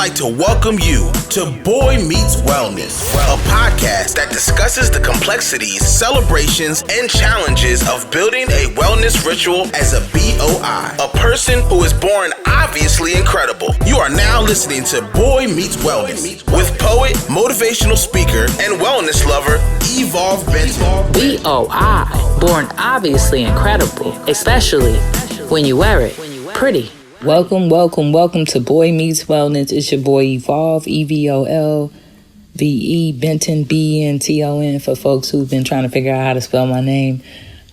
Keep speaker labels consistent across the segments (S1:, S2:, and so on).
S1: like to welcome you to Boy Meets Wellness, a podcast that discusses the complexities, celebrations, and challenges of building a wellness ritual as a BOI, a person who is born obviously incredible. You are now listening to Boy Meets Wellness with poet, motivational speaker, and wellness lover, Evolve Benton.
S2: BOI, born obviously incredible, especially when you wear it pretty. Welcome to Boy Meets Wellness. It's your boy Evolve, EVOLVE, Benton, BENTON, for folks who've been trying to figure out how to spell my name.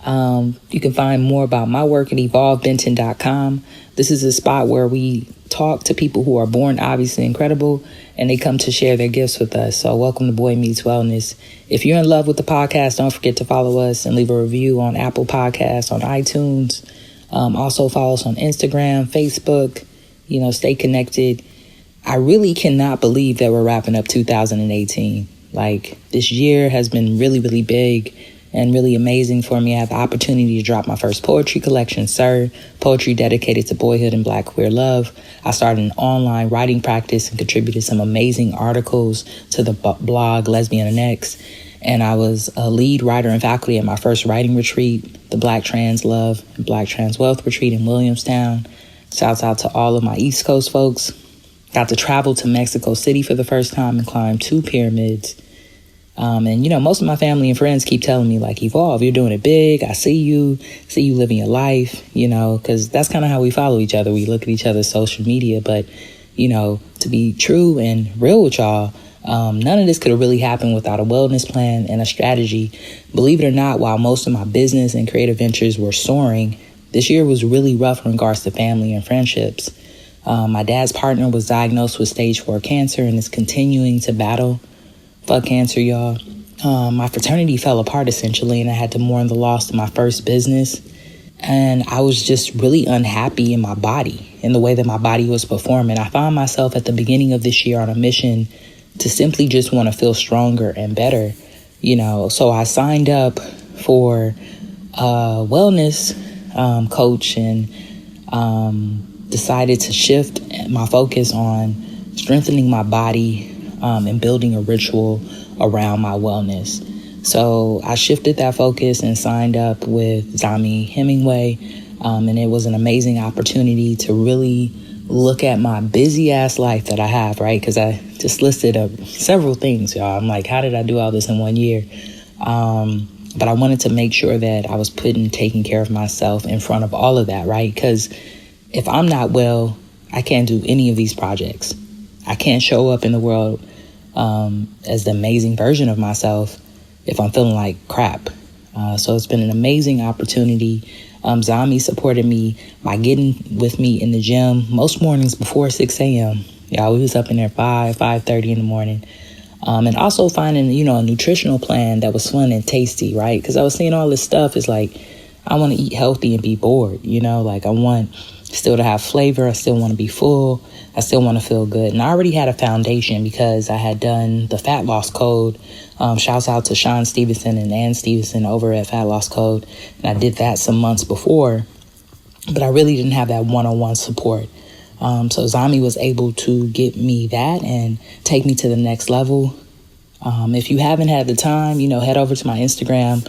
S2: You can find more about my work at evolvebenton.com. This is a spot where we talk to people who are born obviously incredible, and they come to share their gifts with us. So welcome to Boy Meets Wellness. If you're in love with the podcast, don't forget to follow us and leave a review on Apple Podcasts, on iTunes. Also follow us on Instagram, Facebook, stay connected. I really cannot believe that we're wrapping up 2018. Like, this year has been really, really big and really amazing for me. I had the opportunity to drop my first poetry collection, Sir, poetry dedicated to boyhood and Black queer love. I started an online writing practice and contributed some amazing articles to the blog Lesbian and X. And I was a lead writer and faculty at my first writing retreat, the Black Trans Love and Black Trans Wealth Retreat in Williamstown. Shouts out to all of my East Coast folks. Got to travel to Mexico City for the first time and climb 2 pyramids. And most of my family and friends keep telling me, like, Evolve, you're doing it big. I see you living your life, because that's kind of how we follow each other. We look at each other's social media. But, to be true and real with y'all, none of this could have really happened without a wellness plan and a strategy. Believe it or not, while most of my business and creative ventures were soaring, this year was really rough in regards to family and friendships. My dad's partner was diagnosed with stage 4 cancer and is continuing to battle. Fuck cancer, y'all. My fraternity fell apart, essentially, and I had to mourn the loss of my first business. And I was just really unhappy in my body, in the way that my body was performing. I found myself at the beginning of this year on a mission to simply just want to feel stronger and better, So I signed up for a wellness coach and decided to shift my focus on strengthening my body and building a ritual around my wellness. So I shifted that focus and signed up with Zami Hyemingway, and it was an amazing opportunity to really look at my busy ass life that I have, right? Because I just listed up several things, y'all. I'm like, how did I do all this in 1 year? But I wanted to make sure that I was taking care of myself in front of all of that, right? Because if I'm not well, I can't do any of these projects. I can't show up in the world as the amazing version of myself if I'm feeling like crap. So it's been an amazing opportunity. Zami supported me by getting with me in the gym most mornings before 6 a.m. Yeah, we was up in there 5:30 in the morning. And also finding, a nutritional plan that was fun and tasty, right? Because I was seeing all this stuff. It's like, I want to eat healthy and be bored, Like, I want still to have flavor. I still want to be full. I still want to feel good. And I already had a foundation because I had done the Fat Loss Code. Shouts out to Sean Stevenson and Ann Stevenson over at Fat Loss Code. And I did that some months before, but I really didn't have that one-on-one support. So Zami was able to get me that and take me to the next level. If you haven't had the time, head over to my Instagram.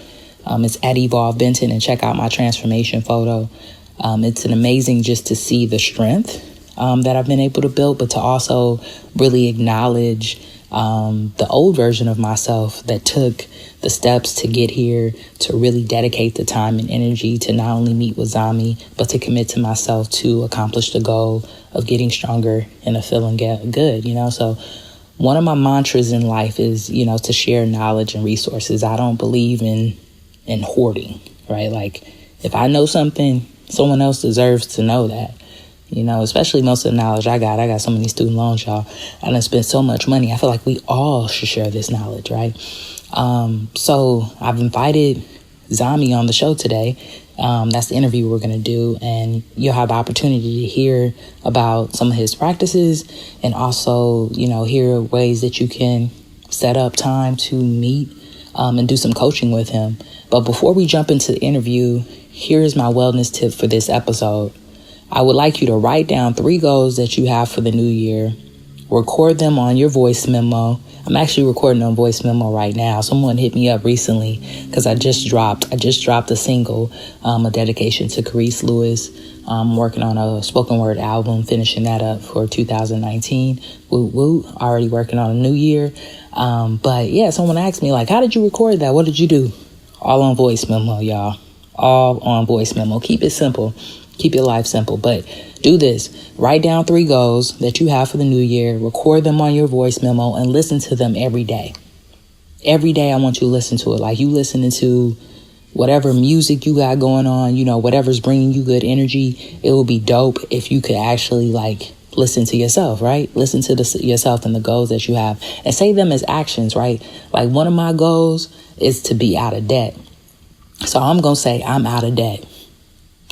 S2: It's at Evolve Benton, and check out my transformation photo. It's an amazing just to see the strength that I've been able to build, but to also really acknowledge the old version of myself that took the steps to get here, to really dedicate the time and energy to not only meet with Zami, but to commit to myself to accomplish the goal of getting stronger and of feeling good, So one of my mantras in life is, to share knowledge and resources. I don't believe in hoarding, right? Like, if I know something, someone else deserves to know that. Especially most of the knowledge I got so many student loans, y'all. I done spent so much money. I feel like we all should share this knowledge, right? So I've invited Zami on the show today. That's the interview we're going to do. And you'll have the opportunity to hear about some of his practices and also, hear ways that you can set up time to meet and do some coaching with him. But before we jump into the interview, here's my wellness tip for this episode. I would like you to write down 3 goals that you have for the new year, record them on your voice memo. I'm actually recording on voice memo right now. Someone hit me up recently because I just dropped a single, a dedication to Carice Lewis. I'm working on a spoken word album, finishing that up for 2019. Woo woo, already working on a new year. But yeah, someone asked me like, how did you record that? What did you do? All on voice memo, y'all. All on voice memo. Keep it simple. Keep your life simple. But do this. Write down 3 goals that you have for the new year. Record them on your voice memo and listen to them every day. Every day I want you to listen to it. Like you listening to whatever music you got going on, whatever's bringing you good energy. It would be dope if you could actually like listen to yourself, right? Listen to yourself and the goals that you have and say them as actions, right? Like one of my goals is to be out of debt. So I'm going to say I'm out of debt.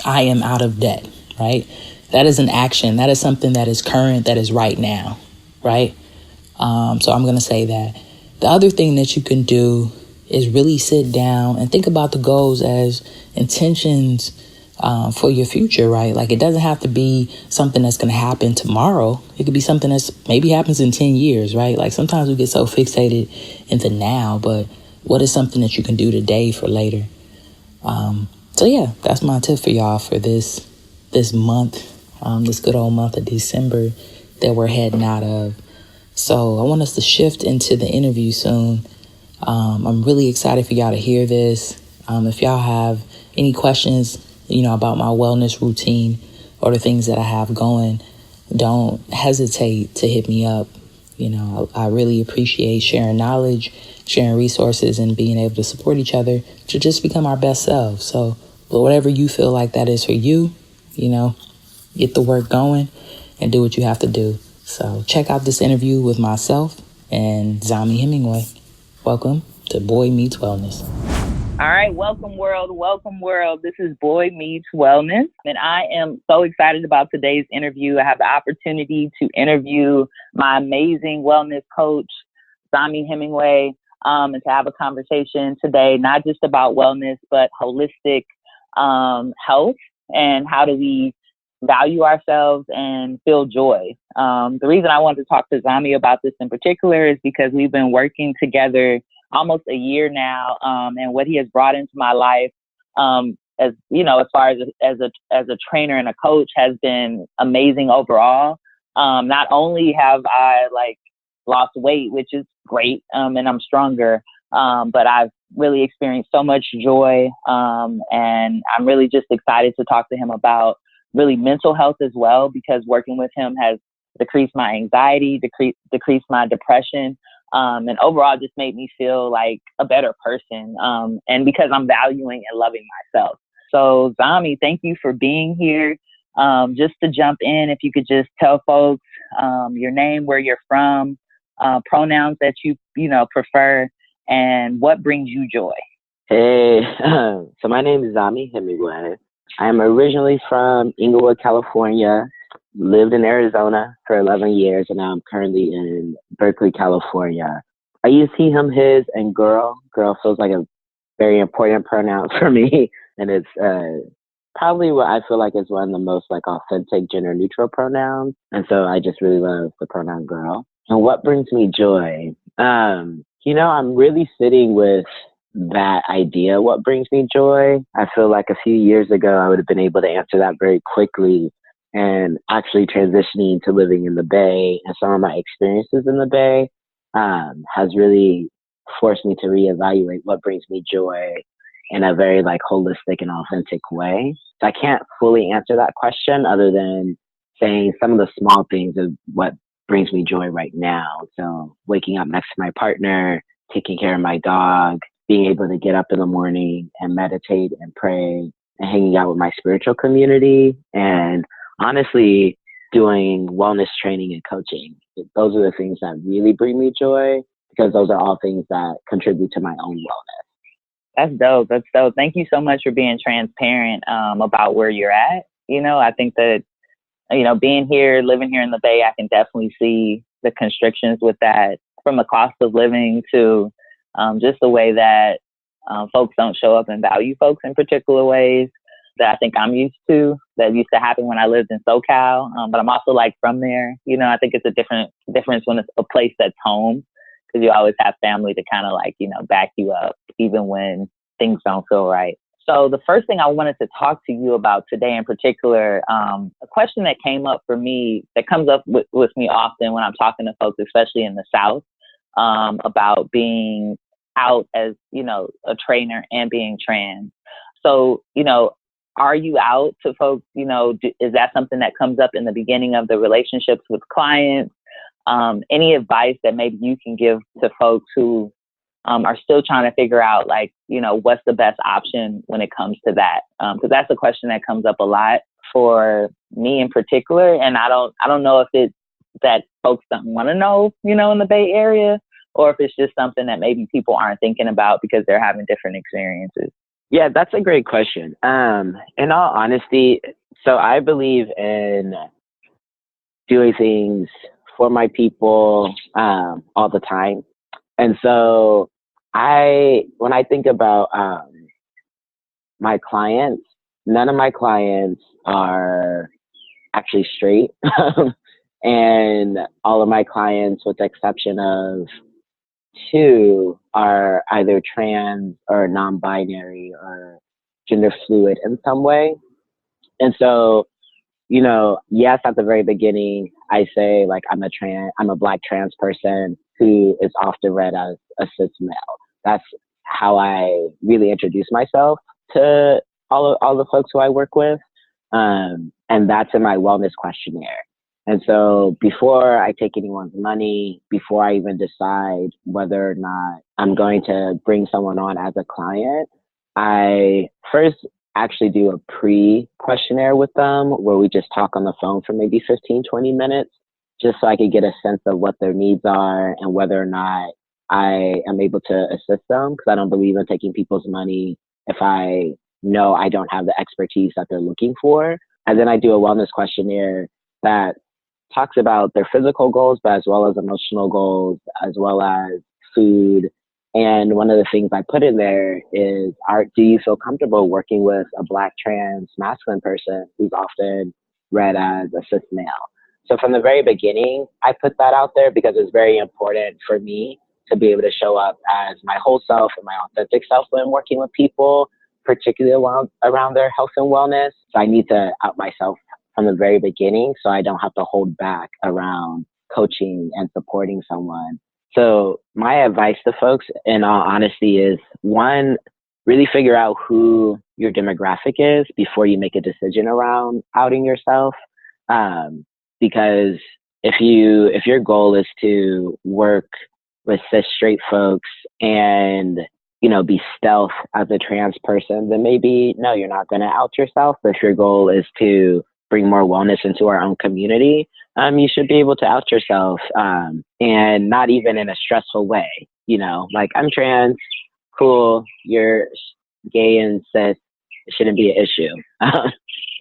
S2: I am out of debt, right? That is an action. That is something that is current, that is right now, right? So I'm going to say that. The other thing that you can do is really sit down and think about the goals as intentions for your future, right? Like it doesn't have to be something that's going to happen tomorrow. It could be something that's maybe happens in 10 years, right? Like sometimes we get so fixated in the now, but what is something that you can do today for later? So yeah, that's my tip for y'all for this month, this good old month of December that we're heading out of. So I want us to shift into the interview soon. I'm really excited for y'all to hear this. If y'all have any questions, about my wellness routine or the things that I have going, don't hesitate to hit me up. I really appreciate sharing knowledge, sharing resources, and being able to support each other to just become our best selves. So whatever you feel like that is for you, get the work going and do what you have to do. So check out this interview with myself and Zami Hyemingway. Welcome to Boy Meets Wellness. All right, welcome world. This is Boy Meets Wellness, and I am so excited about today's interview. I have the opportunity to interview my amazing wellness coach, Zami Hyemingway, and to have a conversation today, not just about wellness, but holistic health and how do we value ourselves and feel joy. The reason I wanted to talk to Zami about this in particular is because we've been working together almost a year now, and what he has brought into my life, as far as a trainer and a coach, has been amazing overall. Not only have I lost weight, which is great, and I'm stronger, but I've really experienced so much joy, and I'm really just excited to talk to him about really mental health as well, because working with him has decreased my anxiety, decreased my depression, and overall just made me feel like a better person, and because I'm valuing and loving myself. So Zami, thank you for being here. Just to jump in, if you could just tell folks your name, where you're from, pronouns that you prefer, and what brings you joy.
S3: Hey, so my name is Zami Hyemingway. I am originally from Inglewood, California, lived in Arizona for 11 years, and now I'm currently in Berkeley, California. I use he, him, his, and girl. Girl feels like a very important pronoun for me, and it's probably what I feel like is one of the most authentic gender-neutral pronouns, and so I just really love the pronoun girl. And what brings me joy? I'm really sitting with that idea, what brings me joy. I feel like a few years ago, I would have been able to answer that very quickly, and actually transitioning to living in the Bay and some of my experiences in the Bay has really forced me to reevaluate what brings me joy in a very holistic and authentic way. So I can't fully answer that question other than saying some of the small things of what brings me joy right now. So waking up next to my partner, taking care of my dog, being able to get up in the morning and meditate and pray, and hanging out with my spiritual community, and honestly doing wellness training and coaching. Those are the things that really bring me joy, because those are all things that contribute to my own wellness.
S2: That's dope. That's dope. Thank you so much for being transparent about where you're at. I think that, being here, living here in the Bay, I can definitely see the constrictions with that, from the cost of living to just the way that folks don't show up and value folks in particular ways.
S4: that I think I'm used to, that used to happen when I lived in SoCal. But I'm also like from there. I think it's a difference when it's a place that's home, because you always have family to kind of like, back you up even when things don't feel right. So the first thing I wanted to talk to you about today in particular, a question that came up for me, that comes up with me often when I'm talking to folks, especially in the South, about being out as, a trainer and being trans. So, are you out to folks, is that something that comes up in the beginning of the relationships with clients? Any advice that maybe you can give to folks who are still trying to figure out, like, what's the best option when it comes to that? Because that's a question that comes up a lot for me in particular. And I don't know if it's that folks don't want to know, in the Bay Area, or if it's just something that maybe people aren't thinking about because they're having different experiences.
S3: Yeah, that's a great question. In all honesty, so I believe in doing things for my people all the time. And so when I think about my clients, none of my clients are actually straight. And all of my clients, with the exception of two, are either trans or non-binary or gender fluid in some way. And so, yes, at the very beginning, I say, like, I'm a Black trans person who is often read as a cis male. That's how I really introduce myself to all the folks who I work with. And that's in my wellness questionnaire. And so before I take anyone's money, before I even decide whether or not I'm going to bring someone on as a client, I first actually do a pre-questionnaire with them where we just talk on the phone for maybe 15, 20 minutes, just so I could get a sense of what their needs are and whether or not I am able to assist them, because I don't believe in taking people's money if I know I don't have the expertise that they're looking for. And then I do a wellness questionnaire that talks about their physical goals, but as well as emotional goals, as well as food. And one of the things I put in there is, do you feel comfortable working with a Black trans masculine person who's often read as a cis male? So from the very beginning, I put that out there because it's very important for me to be able to show up as my whole self and my authentic self when working with people, particularly around their health and wellness. So I need to out myself from the very beginning so I don't have to hold back around coaching and supporting someone. So my advice to folks, in all honesty, is one, really figure out who your demographic is before you make a decision around outing yourself. Because if your goal is to work with cis straight folks and, be stealth as a trans person, then maybe, no, you're not going to out yourself. But if your goal is to bring more wellness into our own community, you should be able to out yourself, and not even in a stressful way. Like, I'm trans, cool, you're gay and cis, it shouldn't be an issue,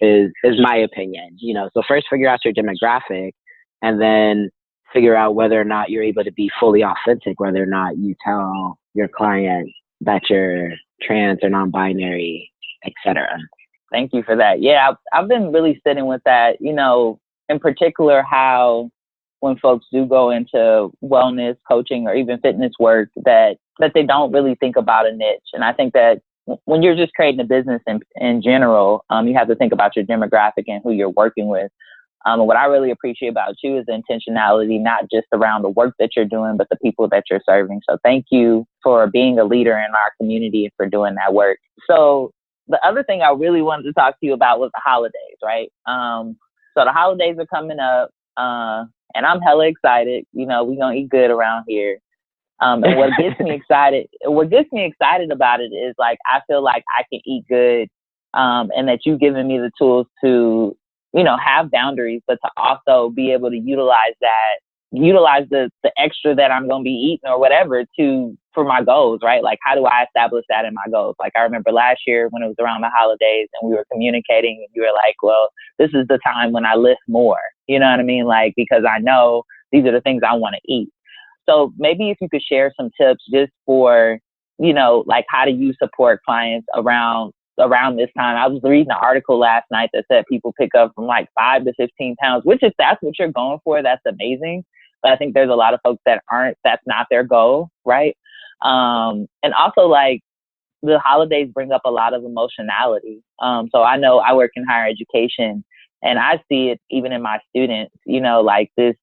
S3: is my opinion. So first figure out your demographic, and then figure out whether or not you're able to be fully authentic, whether or not you tell your client that you're trans or non-binary, etc.
S4: Thank you for that. Yeah, I've been really sitting with that, in particular, how when folks do go into wellness coaching or even fitness work, that they don't really think about a niche. And I think that when you're just creating a business in general, you have to think about your demographic and who you're working with. And what I really appreciate about you is the intentionality, not just around the work that you're doing, but the people that you're serving. So thank you for being a leader in our community and for doing that work. So the other thing I really wanted to talk to you about was the holidays, right? So the holidays are coming up, and I'm hella excited. We're going to eat good around here. And what gets me excited about it is, like, I feel like I can eat good, and that you've given me the tools to, have boundaries, but to also be able to utilize the extra that I'm going to be eating or whatever for my goals, right? Like, how do I establish that in my goals? Like, I remember last year when it was around the holidays and we were communicating, and you were like, well, this is the time when I lift more, you know what I mean? Like, because I know these are the things I want to eat. So maybe if you could share some tips just for, like, how do you support clients around around this time. I was reading an article last night that said people pick up from like 5 to 15 pounds, which if that's what you're going for, that's amazing. But I think there's a lot of folks that that's not their goal, right? And also like the holidays bring up a lot of emotionality. So I know I work in higher education and I see it even in my students, you know, like this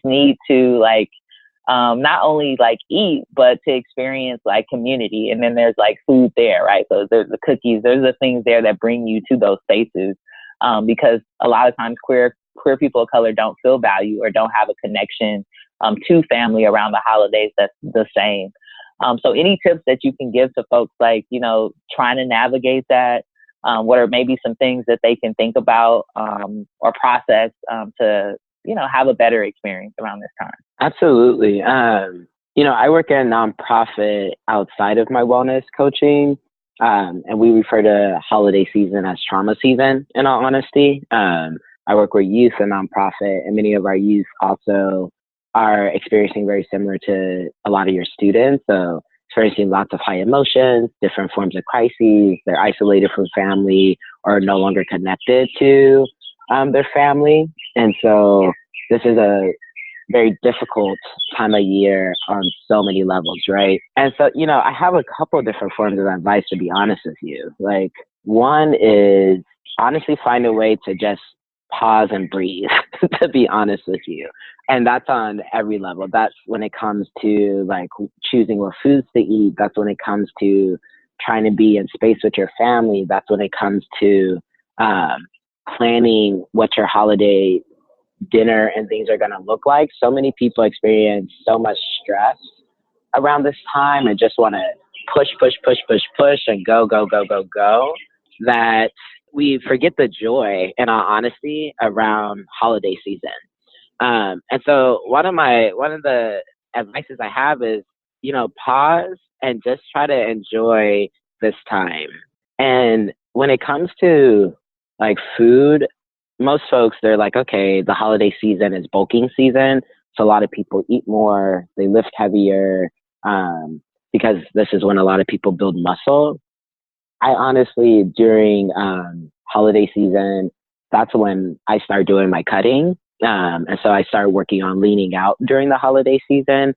S4: need to like, not only like eat, but to experience like community. And then there's like food there, right? So there's the cookies, there's the things there that bring you to those spaces. Because a lot of times queer people of color don't feel value or don't have a connection to family around the holidays that's the same. So any tips that you can give to folks like, you know, trying to navigate that, what are maybe some things that they can think about or process to, you know, have a better experience around this time?
S3: Absolutely. You know, I work at a nonprofit outside of my wellness coaching, and we refer to holiday season as trauma season, in all honesty. I work with youth, a nonprofit, and many of our youth also are experiencing very similar to a lot of your students. So experiencing lots of high emotions, different forms of crises. They're isolated from family or no longer connected to their family. And so this is a very difficult time of year on so many levels, right? And so, you know, I have a couple of different forms of advice, to be honest with you. Like, one is honestly find a way to just pause and breathe, to be honest with you. And that's on every level. That's when it comes to like choosing what foods to eat. That's when it comes to trying to be in space with your family. That's when it comes to planning what your holiday dinner and things are going to look like. So many people experience so much stress around this time and just want to push and go that we forget the joy, in all honesty, around holiday season. And so one of the advices I have is, you know, pause and just try to enjoy this time. And when it comes to like food, most folks, they're like, okay, the holiday season is bulking season. So a lot of people eat more, they lift heavier, because this is when a lot of people build muscle. I honestly, during holiday season, that's when I start doing my cutting. And so I started working on leaning out during the holiday season,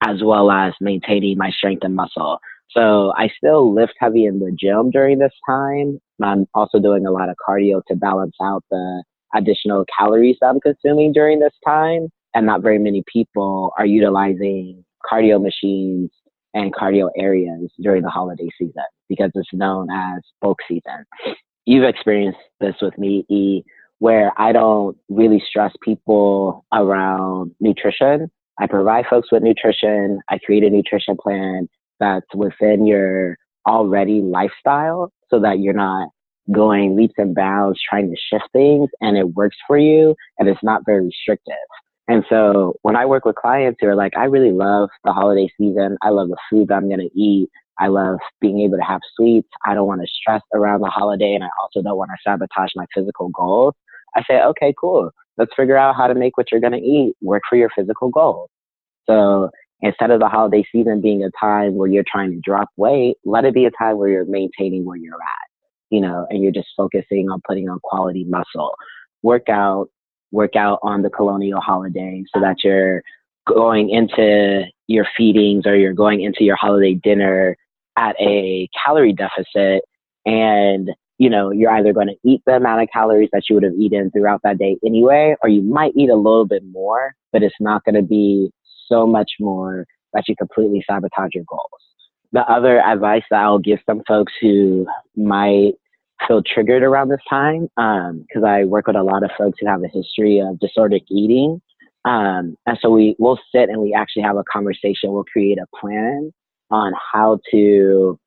S3: as well as maintaining my strength and muscle. So I still lift heavy in the gym during this time. I'm also doing a lot of cardio to balance out the additional calories that I'm consuming during this time. And not very many people are utilizing cardio machines and cardio areas during the holiday season because it's known as bulk season. You've experienced this with me, E, where I don't really stress people around nutrition. I provide folks with nutrition. I create a nutrition plan that's within your already lifestyle so that you're not going leaps and bounds trying to shift things, and it works for you and it's not very restrictive. And so when I work with clients who are like, I really love the holiday season. I love the food that I'm going to eat. I love being able to have sweets. I don't want to stress around the holiday, and I also don't want to sabotage my physical goals. I say, okay, cool. Let's figure out how to make what you're going to eat work for your physical goals. So instead of the holiday season being a time where you're trying to drop weight, let it be a time where you're maintaining where you're at, you know, and you're just focusing on putting on quality muscle. Work out on the colonial holiday so that you're going into your feedings or you're going into your holiday dinner at a calorie deficit, and you know, you're either going to eat the amount of calories that you would have eaten throughout that day anyway, or you might eat a little bit more, but it's not going to be so much more that you completely sabotage your goals. The other advice that I'll give some folks who might feel triggered around this time, because I work with a lot of folks who have a history of disordered eating. And so we'll sit and we actually have a conversation. We'll create a plan on how to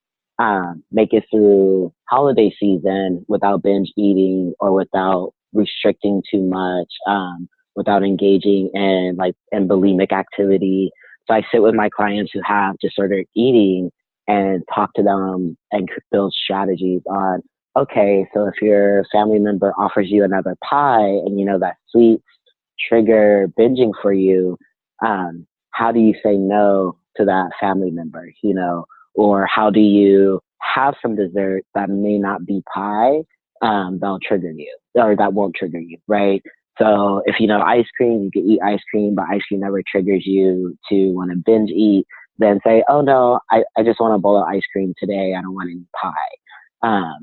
S3: make it through holiday season without binge eating or without restricting too much, without engaging in bulimic activity. So I sit with my clients who have disordered eating and talk to them and build strategies on, okay, so if your family member offers you another pie and you know that sweets trigger binging for you, how do you say no to that family member, you know? Or how do you have some dessert that may not be pie, that'll trigger you, or that won't trigger you, right? So if you know ice cream, you can eat ice cream, but ice cream never triggers you to want to binge eat. Then say, oh no, I just want a bowl of ice cream today. I don't want any pie.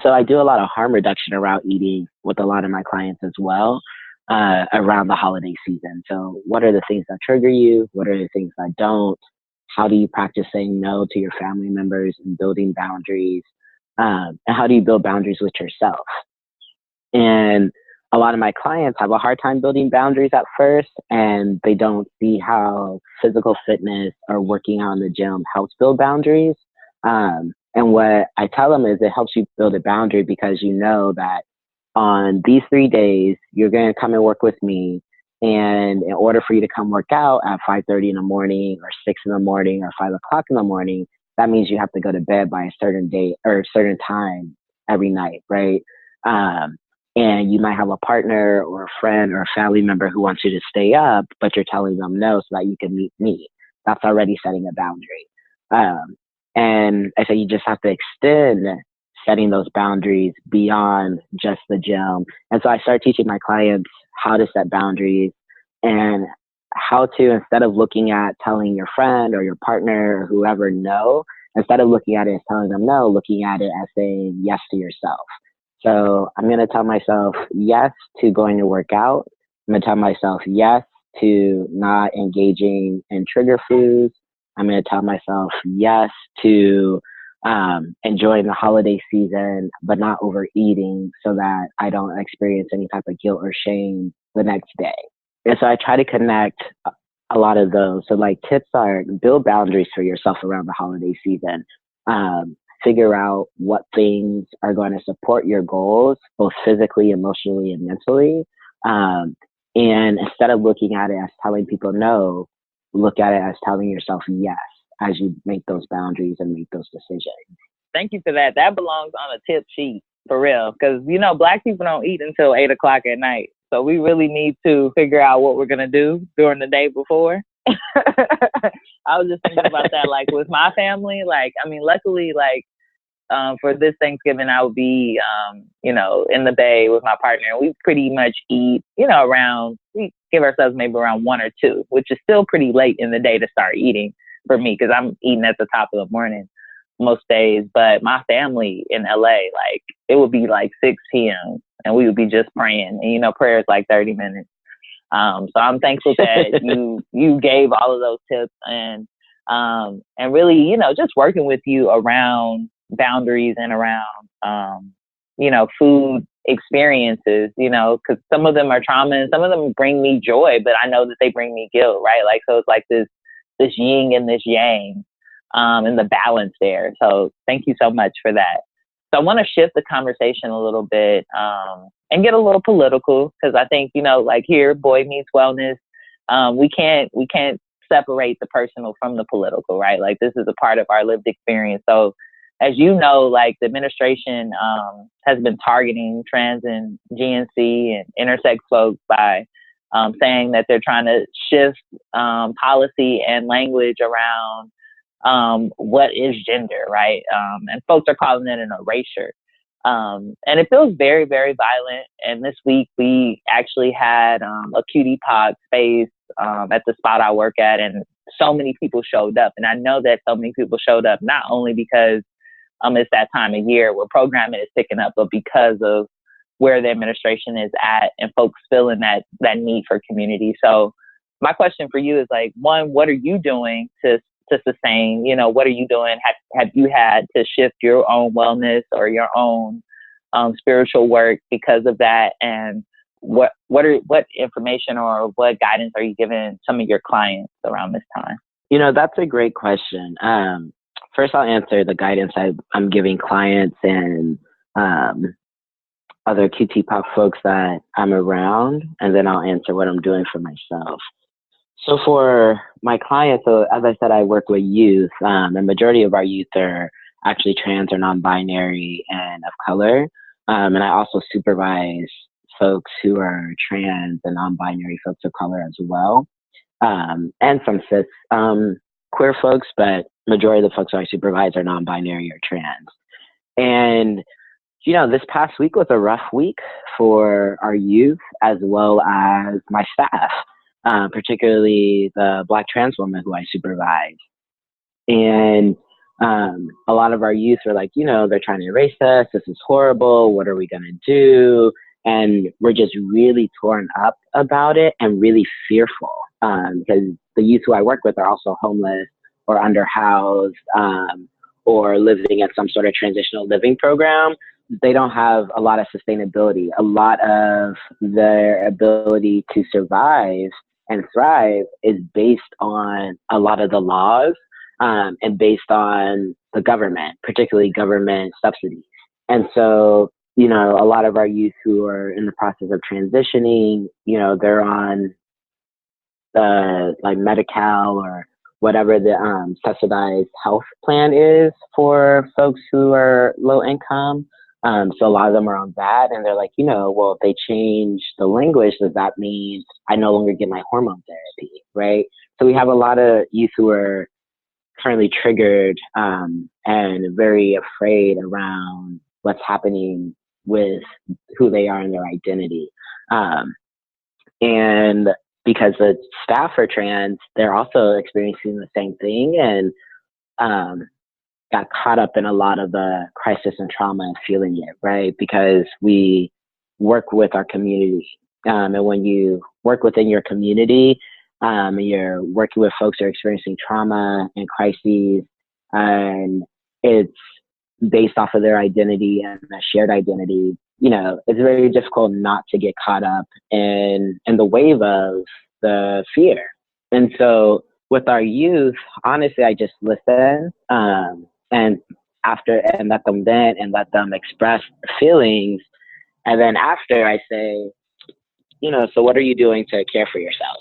S3: So I do a lot of harm reduction around eating with a lot of my clients as well, around the holiday season. So what are the things that trigger you? What are the things that don't? How do you practice saying no to your family members and building boundaries? And how do you build boundaries with yourself? And a lot of my clients have a hard time building boundaries at first, and they don't see how physical fitness or working out in the gym helps build boundaries. And what I tell them is it helps you build a boundary because you know that on these 3 days, you're going to come and work with me. And in order for you to come work out at 5:30 in the morning or 6 in the morning or 5 o'clock in the morning, that means you have to go to bed by a certain date or a certain time every night, right? And you might have a partner or a friend or a family member who wants you to stay up, but you're telling them no so that you can meet me. That's already setting a boundary. And I say you just have to extend setting those boundaries beyond just the gym. And so I start teaching my clients how to set boundaries and how to, instead of looking at telling your friend or your partner or whoever no, instead of looking at it as telling them no, looking at it as saying yes to yourself. So I'm going to tell myself yes to going to work out. I'm going to tell myself yes to not engaging in trigger foods. I'm going to tell myself yes to enjoying the holiday season, but not overeating so that I don't experience any type of guilt or shame the next day. And so I try to connect a lot of those. So like tips are build boundaries for yourself around the holiday season. Figure out what things are going to support your goals, both physically, emotionally, and mentally. And instead of looking at it as telling people no, look at it as telling yourself yes as you make those boundaries and make those decisions.
S4: Thank you for that. That belongs on a tip sheet for real. Because, you know, Black people don't eat until 8 o'clock at night. So we really need to figure out what we're going to do during the day before. I was just thinking about that, like with my family, like, I mean, luckily, like, for this Thanksgiving, I would be, you know, in the Bay with my partner. We pretty much eat, you know, we give ourselves maybe around 1 or 2, which is still pretty late in the day to start eating for me because I'm eating at the top of the morning most days. But my family in LA, like, it would be like 6 p.m. and we would be just praying. And, you know, prayer is like 30 minutes. So I'm thankful that you gave all of those tips and really, you know, just working with you around boundaries and around, you know, food experiences, you know, because some of them are trauma and some of them bring me joy, but I know that they bring me guilt, right? Like, so it's like this yin and this yang, and the balance there. So thank you so much for that. So I want to shift the conversation a little bit, and get a little political because I think, you know, like here, Boy Meets Wellness, we can't separate the personal from the political, right? Like this is a part of our lived experience. So as you know, like the administration has been targeting trans and GNC and intersex folks by saying that they're trying to shift policy and language around what is gender, right? And folks are calling it an erasure. And it feels very, very violent. And this week we actually had a cutie pod space at the spot I work at, and so many people showed up. And I know that so many people showed up not only because it's that time of year where programming is picking up, but because of where the administration is at and folks feeling that need for community. So my question for you is like, one, what are you doing to sustain, you know, what are you doing? Have you had to shift your own wellness or your own spiritual work because of that? And what information or what guidance are you giving some of your clients around this time?
S3: You know, that's a great question. First, I'll answer the guidance I'm giving clients and other QT Pop folks that I'm around, and then I'll answer what I'm doing for myself. So for my clients, so as I said, I work with youth. The majority of our youth are actually trans or non-binary and of color. And I also supervise folks who are trans and non-binary folks of color as well. And some cis queer folks, but majority of the folks who I supervise are non-binary or trans. And, you know, this past week was a rough week for our youth as well as my staff, particularly the Black trans woman who I supervise. And a lot of our youth are like, you know, they're trying to erase us. This is horrible. What are we going to do? And we're just really torn up about it and really fearful, because the youth who I work with are also homeless or underhoused, or living at some sort of transitional living program. They don't have a lot of sustainability. A lot of their ability to survive and thrive is based on a lot of the laws, and based on the government, particularly government subsidies. And so, you know, a lot of our youth who are in the process of transitioning, you know, they're on like Medi-Cal or whatever the subsidized health plan is for folks who are low income. So a lot of them are on that, and they're like, you know, well, if they change the language, does that mean I no longer get my hormone therapy, right? So we have a lot of youth who are currently triggered, and very afraid around what's happening with who they are and their identity. And because the staff are trans, they're also experiencing the same thing, and got caught up in a lot of the crisis and trauma and feeling it, right? Because we work with our community. And when you work within your community, you're working with folks who are experiencing trauma and crises, and it's based off of their identity and a shared identity, you know, it's very difficult not to get caught up in the wave of the fear. And so with our youth, honestly, I just listen, and let them vent and let them express feelings. And then after, I say, you know, so what are you doing to care for yourself?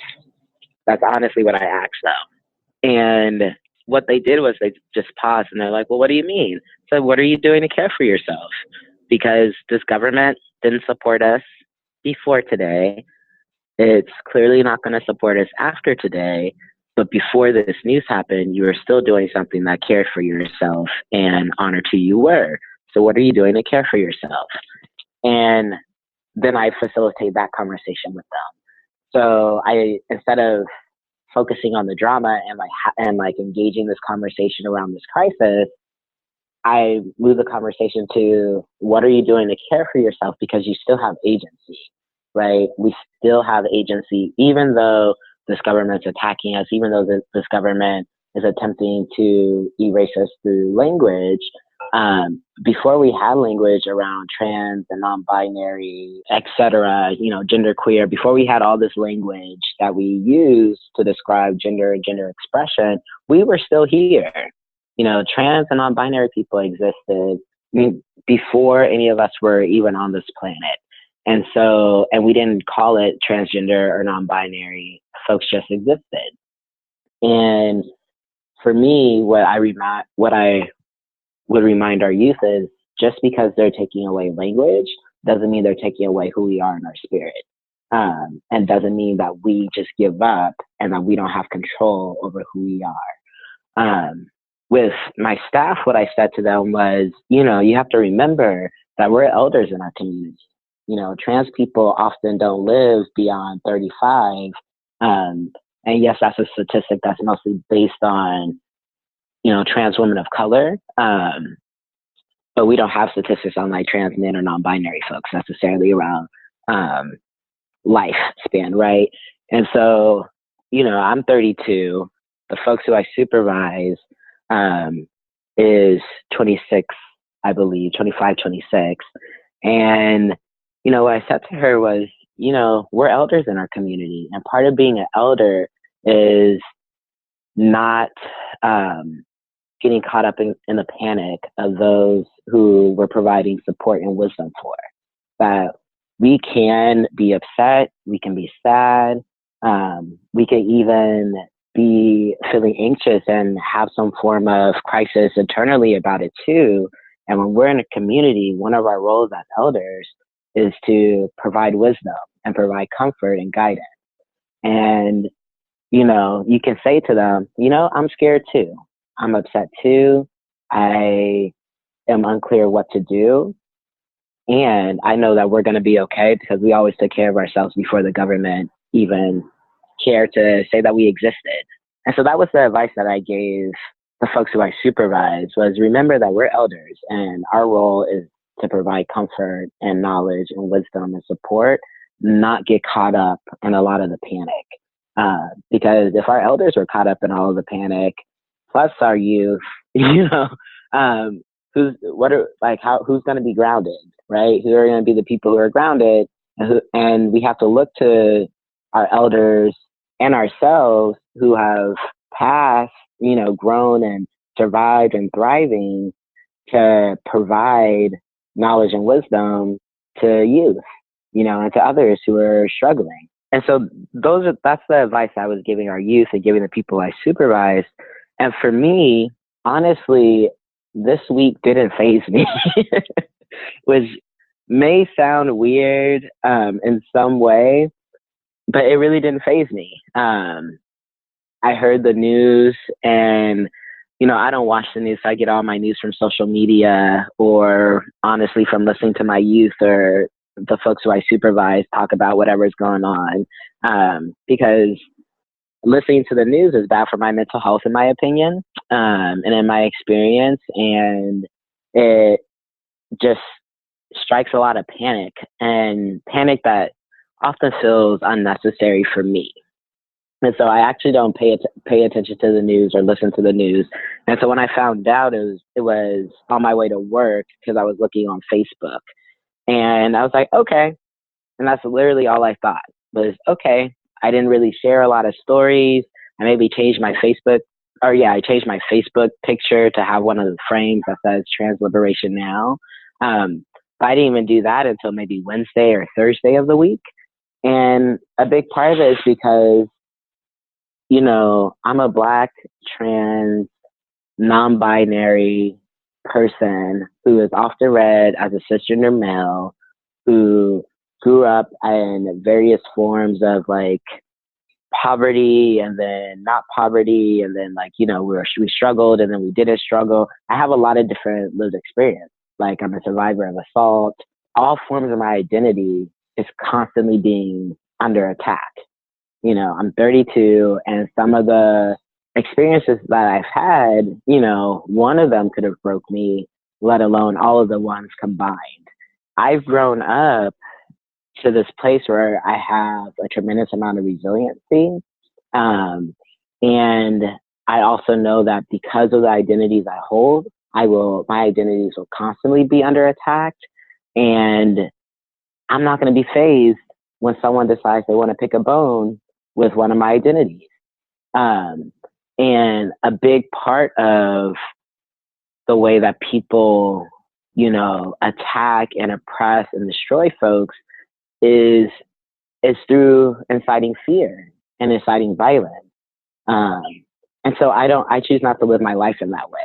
S3: That's honestly what I asked them. And what they did was they just paused and they're like, well, what do you mean? So what are you doing to care for yourself? Because this government didn't support us before today. It's clearly not going to support us after today. But before this news happened, you were still doing something that cared for yourself and honored who you were. So what are you doing to care for yourself? And then I facilitate that conversation with them. So instead of focusing on the drama and engaging this conversation around this crisis, I move the conversation to what are you doing to care for yourself, because you still have agency, right? We still have agency, even though this government's attacking us, even though this government is attempting to erase us through language. Before we had language around trans and non-binary, etc., you know, genderqueer, before we had all this language that we use to describe gender and gender expression, we were still here. You know, trans and non-binary people existed before any of us were even on this planet. And so, and we didn't call it transgender or non-binary, folks just existed. And for me, what I would remind our youth is just because they're taking away language doesn't mean they're taking away who we are in our spirit. And doesn't mean that we just give up and that we don't have control over who we are. With my staff, what I said to them was, you know, you have to remember that we're elders in our community. You know, trans people often don't live beyond 35. And yes, that's a statistic that's mostly based on, you know, trans women of color. But we don't have statistics on like trans men or non-binary folks necessarily around lifespan, right? And so, you know, I'm 32. The folks who I supervise is 26, I believe, 25, 26. And, you know, what I said to her was, you know, we're elders in our community. And part of being an elder is not getting caught up in the panic of those who we're providing support and wisdom for. That we can be upset, we can be sad, we can even be feeling anxious and have some form of crisis internally about it too. And when we're in a community, one of our roles as elders is to provide wisdom and provide comfort and guidance. And, you know, you can say to them, you know, I'm scared too. I'm upset too. I am unclear what to do. And I know that we're going to be okay because we always took care of ourselves before the government even cared to say that we existed. And so that was the advice that I gave the folks who I supervise was remember that we're elders and our role is to provide comfort and knowledge and wisdom and support, not get caught up in a lot of the panic. Because if our elders were caught up in all of the panic, plus our youth, who's going to be grounded, right? Who are going to be the people who are grounded, and we have to look to our elders and ourselves who have passed, grown and survived and thriving to provide knowledge and wisdom to youth, and to others who are struggling. And so that's the advice I was giving our youth and giving the people I supervised. And for me, honestly, this week didn't faze me, which may sound weird in some way, but it really didn't faze me. I heard the news and, I don't watch the news. So I get all my news from social media or honestly from listening to my youth or the folks who I supervise talk about whatever's going on. Because listening to the news is bad for my mental health, in my opinion, and in my experience. And it just strikes a lot of panic that often feels unnecessary for me. And so I actually don't pay attention to the news or listen to the news. And so when I found out it was on my way to work because I was looking on Facebook and I was like, okay. And that's literally all I thought was, okay, I didn't really share a lot of stories. I maybe changed my Facebook I changed my Facebook picture to have one of the frames that says Trans Liberation Now. But I didn't even do that until maybe Wednesday or Thursday of the week. And a big part of it is because, I'm a Black, trans, non-binary person who is often read as a cisgender male who grew up in various forms of like poverty and then not poverty and then like, we struggled and then we didn't struggle. I have a lot of different lived experience. Like I'm a survivor of assault. All forms of my identity is constantly being under attack. I'm 32 and some of the experiences that I've had, one of them could have broke me, let alone all of the ones combined. I've grown up to this place where I have a tremendous amount of resiliency. And I also know that because of the identities I hold, my identities will constantly be under attack. And I'm not going to be fazed when someone decides they want to pick a bone with one of my identities. And a big part of the way that people, attack and oppress and destroy folks is through inciting fear and inciting violence. And so I choose not to live my life in that way.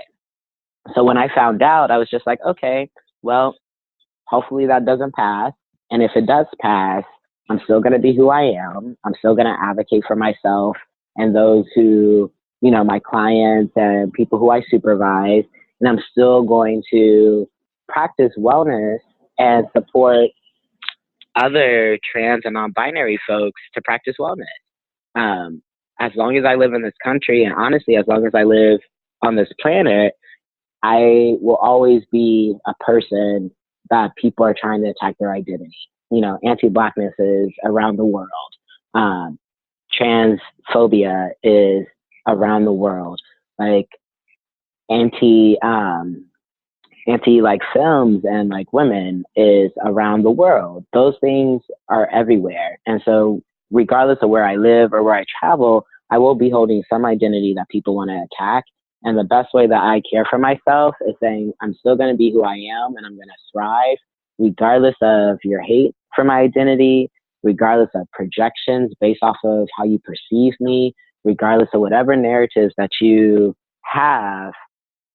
S3: So when I found out, I was just like, okay, well, hopefully that doesn't pass. And if it does pass, I'm still going to be who I am. I'm still going to advocate for myself and those who, my clients and people who I supervise. And I'm still going to practice wellness and support other trans and non-binary folks to practice wellness. As long as I live in this country, and honestly, as long as I live on this planet, I will always be a person that people are trying to attack their identity. Anti-Blackness is around the world. Transphobia is around the world. Like anti like films and like women is around the world. Those things are everywhere. And so regardless of where I live or where I travel, I will be holding some identity that people want to attack. And the best way that I care for myself is saying I'm still going to be who I am and I'm going to thrive regardless of your hate for my identity, regardless of projections based off of how you perceive me, regardless of whatever narratives that you have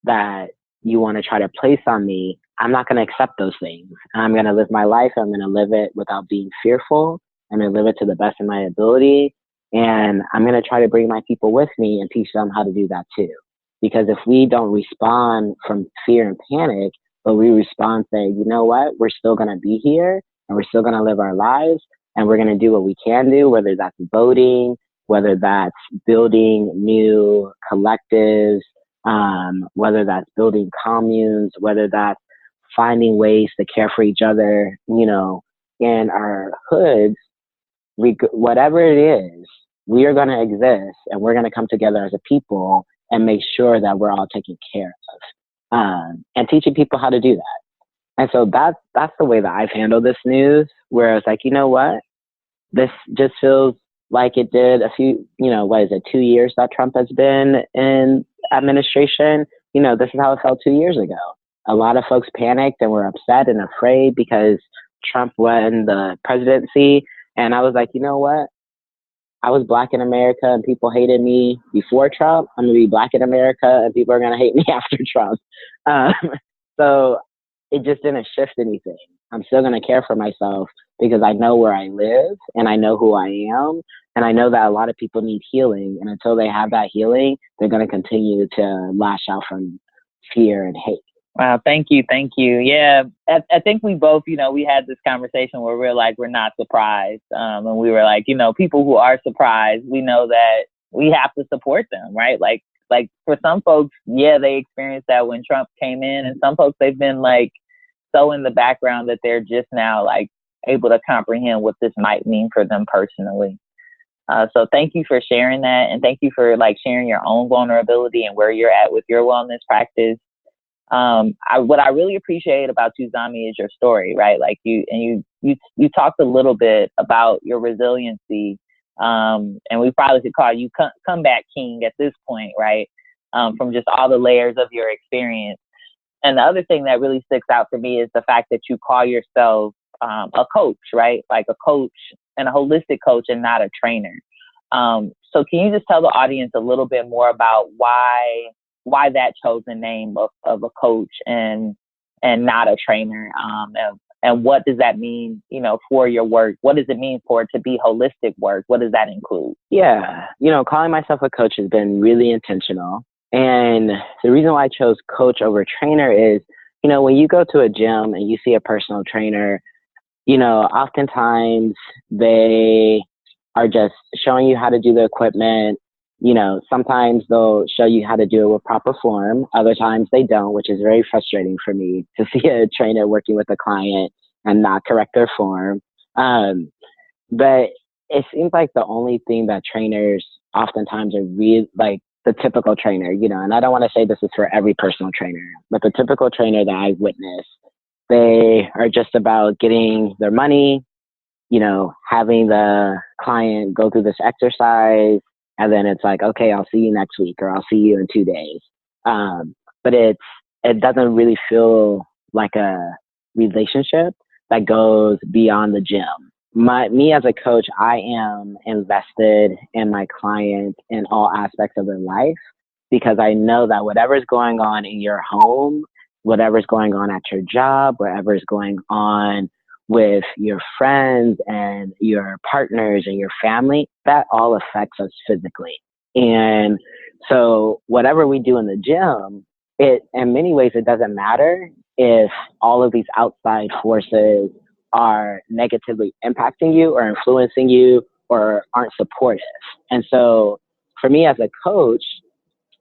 S3: that you want to try to place on me. I'm not going to accept those things. I'm going to live my life. I'm going to live it without being fearful. I'm going to live it to the best of my ability. And I'm going to try to bring my people with me and teach them how to do that too. Because if we don't respond from fear and panic, but we respond saying, you know what, we're still going to be here and we're still going to live our lives and we're going to do what we can do, whether that's voting, whether that's building new collectives, whether that's building communes, whether that's finding ways to care for each other, you know, in our hoods, whatever it is, we are going to exist and we're going to come together as a people and make sure that we're all taken care of, and teaching people how to do that. And so that's the way that I've handled this news, where it's like, you know what, this just feels like it did a few, you know, what is it, 2 years that Trump has been in administration? You know, this is how it felt 2 years ago. A lot of folks panicked and were upset and afraid because Trump won the presidency. And I was like, you know what? I was Black in America and people hated me before Trump. I'm going to be Black in America and people are going to hate me after Trump. So it just didn't shift anything. I'm still going to care for myself because I know where I live and I know who I am. And I know that a lot of people need healing. And until they have that healing, they're going to continue to lash out from fear and hate.
S4: Wow. Thank you. Thank you. Yeah. I think we both, you know, we had this conversation where we're like, we're not surprised. And we were like, you know, people who are surprised, we know that we have to support them, right? Like for some folks, yeah, they experienced that when Trump came in, and some folks, they've been like so in the background that they're just now like able to comprehend what this might mean for them personally. So thank you for sharing that. And thank you for like sharing your own vulnerability and where you're at with your wellness practice. What I really appreciate about you, Zami, is your story, right? Like you talked a little bit about your resiliency. And we probably could call you comeback king at this point, right? From just all the layers of your experience. And the other thing that really sticks out for me is the fact that you call yourself a coach, right? Like a coach and a holistic coach and not a trainer. So can you just tell the audience a little bit more about why that chosen name of a coach and not a trainer? And what does that mean, you know, for your work? What does it mean for it to be holistic work? What does that include?
S3: Yeah, you know, calling myself a coach has been really intentional. And the reason why I chose coach over trainer is, you know, when you go to a gym and you see a personal trainer, you know, oftentimes they are just showing you how to do the equipment. You know, sometimes they'll show you how to do it with proper form. Other times they don't, which is very frustrating for me to see a trainer working with a client and not correct their form. But it seems like the only thing that trainers oftentimes are really like the typical trainer, you know, and I don't want to say this is for every personal trainer, but the typical trainer that I've witnessed, they are just about getting their money, you know, having the client go through this exercise, and then it's like, okay, I'll see you next week or I'll see you in 2 days. But it doesn't really feel like a relationship that goes beyond the gym. Me as a coach, I am invested in my client in all aspects of their life, because I know that whatever's going on in your home, whatever's going on at your job, whatever's going on with your friends and your partners and your family, that all affects us physically. And so whatever we do in the gym, in many ways, it doesn't matter if all of these outside forces are negatively impacting you or influencing you or aren't supportive. And so for me as a coach,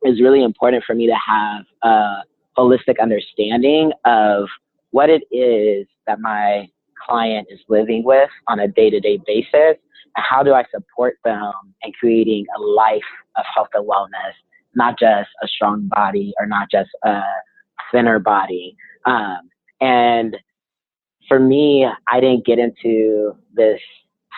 S3: it's really important for me to have a holistic understanding of what it is that my client is living with on a day-to-day basis, and how do I support them in creating a life of health and wellness, not just a strong body or not just a thinner body. And for me, I didn't get into this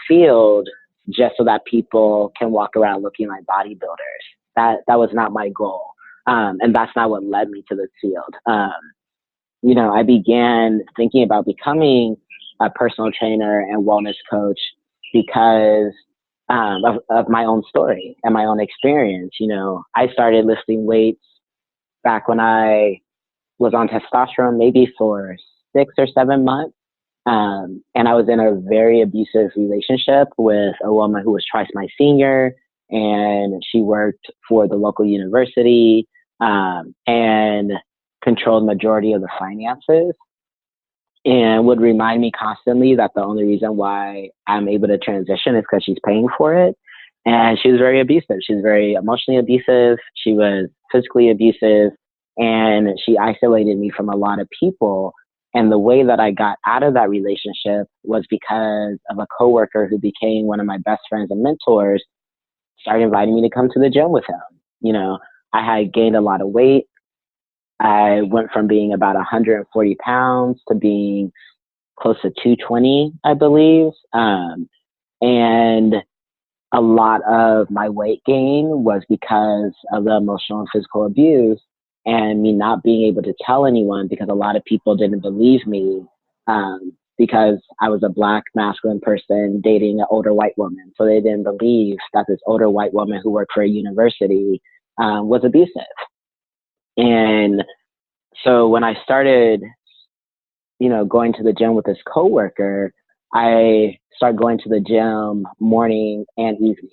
S3: field just so that people can walk around looking like bodybuilders. That was not my goal. And that's not what led me to this field. You know, I began thinking about becoming a personal trainer and wellness coach because of my own story and my own experience. You know, I started lifting weights back when I was on testosterone, maybe for 6 or 7 months. And I was in a very abusive relationship with a woman who was twice my senior, and she worked for the local university. and controlled majority of the finances, and would remind me constantly that the only reason why I'm able to transition is because she's paying for it. And she was very abusive. She was very emotionally abusive. She was physically abusive, and she isolated me from a lot of people. And the way that I got out of that relationship was because of a coworker who became one of my best friends and mentors, started inviting me to come to the gym with him. You know, I had gained a lot of weight. I went from being about 140 pounds to being close to 220, I believe. And a lot of my weight gain was because of the emotional and physical abuse, and me not being able to tell anyone because a lot of people didn't believe me, because I was a Black masculine person dating an older white woman. So they didn't believe that this older white woman who worked for a university was abusive. And so when I started, going to the gym with this coworker, I started going to the gym morning and evenings.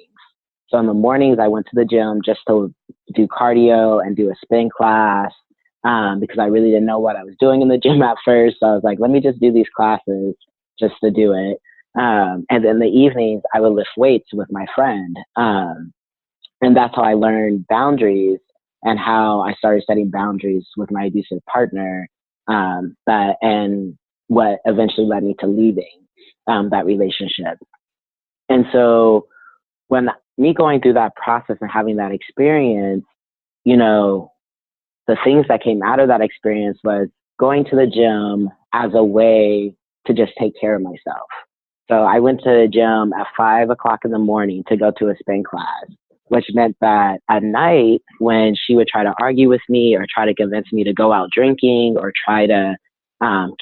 S3: So in the mornings, I went to the gym just to do cardio and do a spin class, because I really didn't know what I was doing in the gym at first. So I was like, let me just do these classes just to do it. And then the evenings, I would lift weights with my friend. And that's how I learned boundaries and how I started setting boundaries with my abusive partner, and what eventually led me to leaving that relationship. And so when me going through that process and having that experience, the things that came out of that experience was going to the gym as a way to just take care of myself. So I went to the gym at 5 o'clock in the morning to go to a spin class, which meant that at night when she would try to argue with me or try to convince me to go out drinking or try to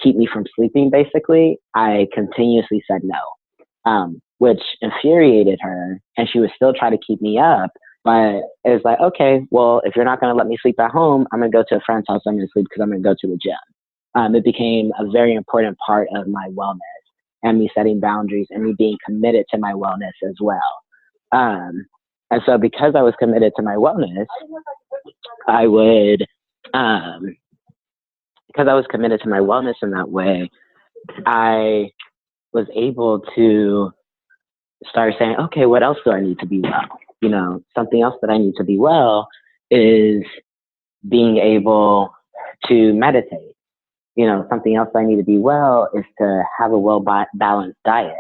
S3: keep me from sleeping, basically, I continuously said no, which infuriated her. And she would still try to keep me up. But it was like, okay, well, if you're not going to let me sleep at home, I'm going to go to a friend's house. I'm going to sleep because I'm going to go to the gym. It became a very important part of my wellness and me setting boundaries and me being committed to my wellness as well. And so because I was committed to my wellness, I would, because I was committed to my wellness in that way, I was able to start saying, okay, what else do I need to be well? Something else that I need to be well is being able to meditate. Something else I need to be well is to have a well-balanced diet.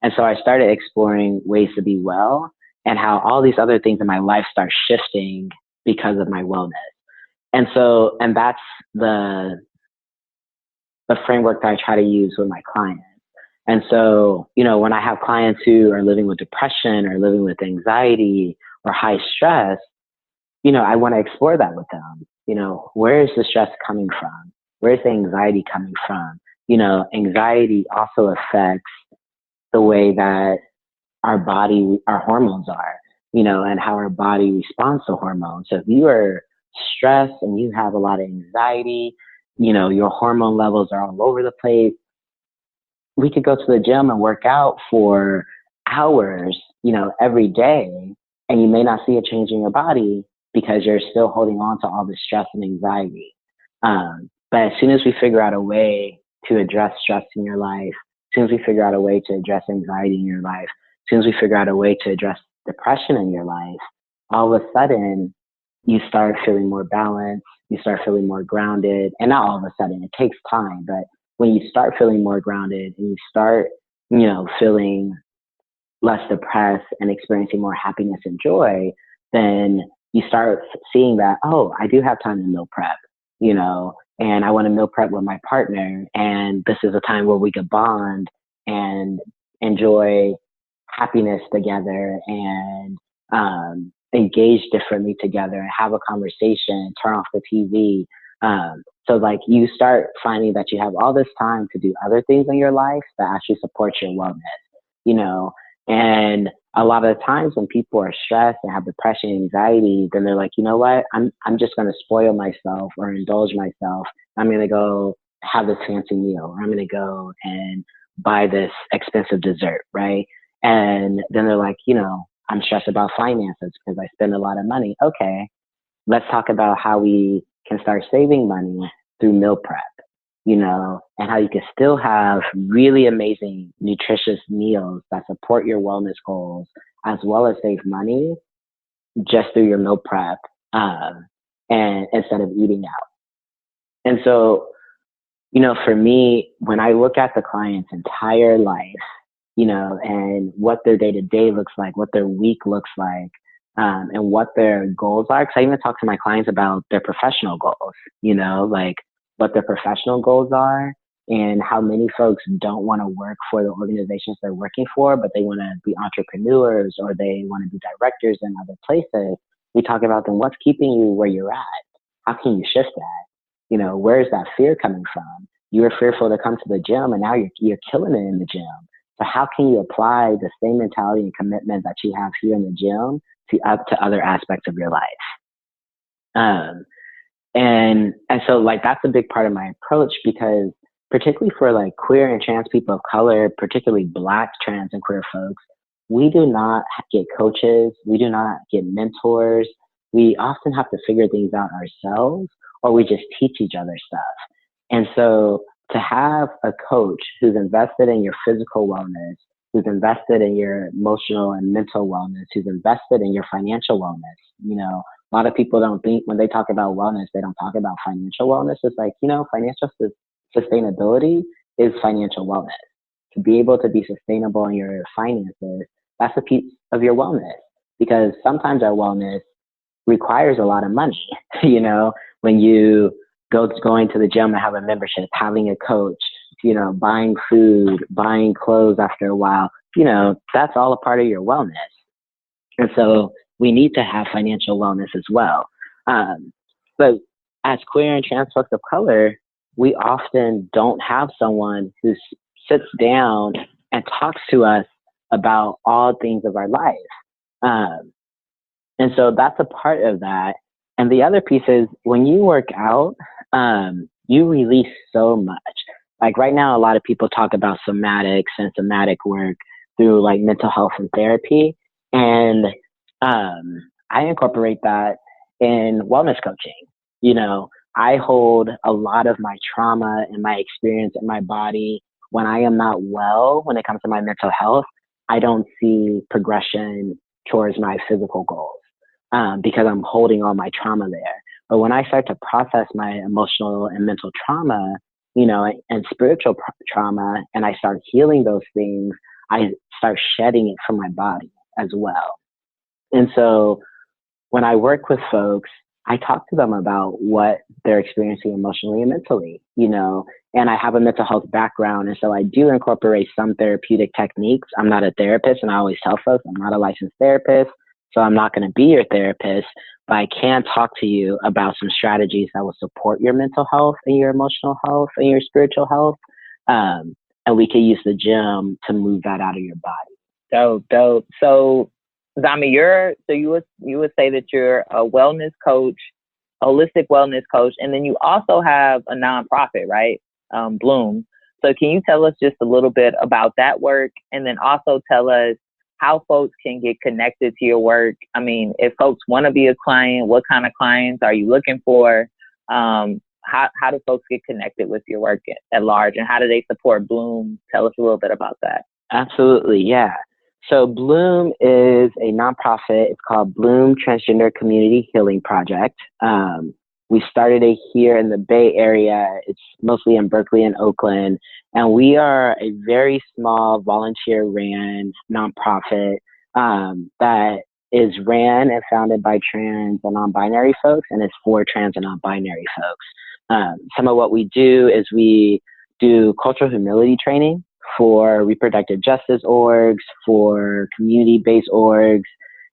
S3: And so I started exploring ways to be well and how all these other things in my life start shifting because of my wellness. And that's the framework that I try to use with my clients. And so, when I have clients who are living with depression or living with anxiety or high stress, I want to explore that with them. Where is the stress coming from? Where is the anxiety coming from? Anxiety also affects the way that our hormones are, and how our body responds to hormones. So if you are stressed and you have a lot of anxiety, your hormone levels are all over the place. We could go to the gym and work out for hours, every day, and you may not see a change in your body because you're still holding on to all the stress and anxiety. But as soon as we figure out a way to address stress in your life, as soon as we figure out a way to address anxiety in your life, as soon as we figure out a way to address depression in your life, all of a sudden you start feeling more balanced, you start feeling more grounded, and not all of a sudden, it takes time, but when you start feeling more grounded and you start, feeling less depressed and experiencing more happiness and joy, then you start seeing that, oh, I do have time to meal prep, and I want to meal prep with my partner. And this is a time where we could bond and enjoy happiness together and engage differently together and have a conversation, turn off the TV. So like you start finding that you have all this time to do other things in your life that actually support your wellness, and a lot of the times when people are stressed and have depression and anxiety, then they're like, you know what, I'm just going to spoil myself or indulge myself. I'm going to go have this fancy meal, or I'm going to go and buy this expensive dessert, right? And then they're like, I'm stressed about finances because I spend a lot of money. Okay, let's talk about how we can start saving money through meal prep, and how you can still have really amazing, nutritious meals that support your wellness goals, as well as save money just through your meal prep, and instead of eating out. And so, for me, when I look at the client's entire life, and what their day to day looks like, what their week looks like, and what their goals are. Because I even talk to my clients about their professional goals, like what their professional goals are, and how many folks don't want to work for the organizations they're working for, but they want to be entrepreneurs or they want to be directors in other places. We talk about then what's keeping you where you're at? How can you shift that? Where's that fear coming from? You were fearful to come to the gym, and now you're killing it in the gym. So how can you apply the same mentality and commitment that you have here in the gym to other aspects of your life? And so like, that's a big part of my approach, because particularly for like queer and trans people of color, particularly Black trans and queer folks, we do not get coaches. We do not get mentors. We often have to figure things out ourselves, or we just teach each other stuff. And so to have a coach who's invested in your physical wellness, who's invested in your emotional and mental wellness, who's invested in your financial wellness. A lot of people don't think, when they talk about wellness, they don't talk about financial wellness. It's like, financial sustainability is financial wellness. To be able to be sustainable in your finances, that's a piece of your wellness, because sometimes our wellness requires a lot of money. When you going to the gym and have a membership, having a coach, buying food, buying clothes after a while, that's all a part of your wellness. And so we need to have financial wellness as well. But as queer and trans folks of color, we often don't have someone who sits down and talks to us about all things of our life. And so that's a part of that. And the other piece is, when you work out, you release so much. Like right now, a lot of people talk about somatics and somatic work through like mental health and therapy. And I incorporate that in wellness coaching. I hold a lot of my trauma and my experience in my body. When I am not well, when it comes to my mental health, I don't see progression towards my physical goals, because I'm holding all my trauma there. But when I start to process my emotional and mental trauma, and spiritual trauma, and I start healing those things, I start shedding it from my body as well. And so when I work with folks, I talk to them about what they're experiencing emotionally and mentally, and I have a mental health background. And so I do incorporate some therapeutic techniques. I'm not a therapist, and I always tell folks I'm not a licensed therapist, so I'm not going to be your therapist, but I can talk to you about some strategies that will support your mental health and your emotional health and your spiritual health. And we can use the gym to move that out of your body.
S4: Dope. So Zami, you would say that you're a wellness coach, holistic wellness coach, and then you also have a nonprofit, right? Bloom. So can you tell us just a little bit about that work, and then also tell us how folks can get connected to your work? I mean, if folks want to be a client, what kind of clients are you looking for? How do folks get connected with your work at large, and how do they support Bloom? Tell us a little bit about that.
S3: Absolutely, yeah. So Bloom is a nonprofit. It's called Bloom Transgender Community Healing Project. We started it here in the Bay Area. It's mostly in Berkeley and Oakland. And we are a very small volunteer-ran nonprofit that is ran and founded by trans and non-binary folks, and it's for trans and non-binary folks. Some of what we do is we do cultural humility training for reproductive justice orgs, for community-based orgs,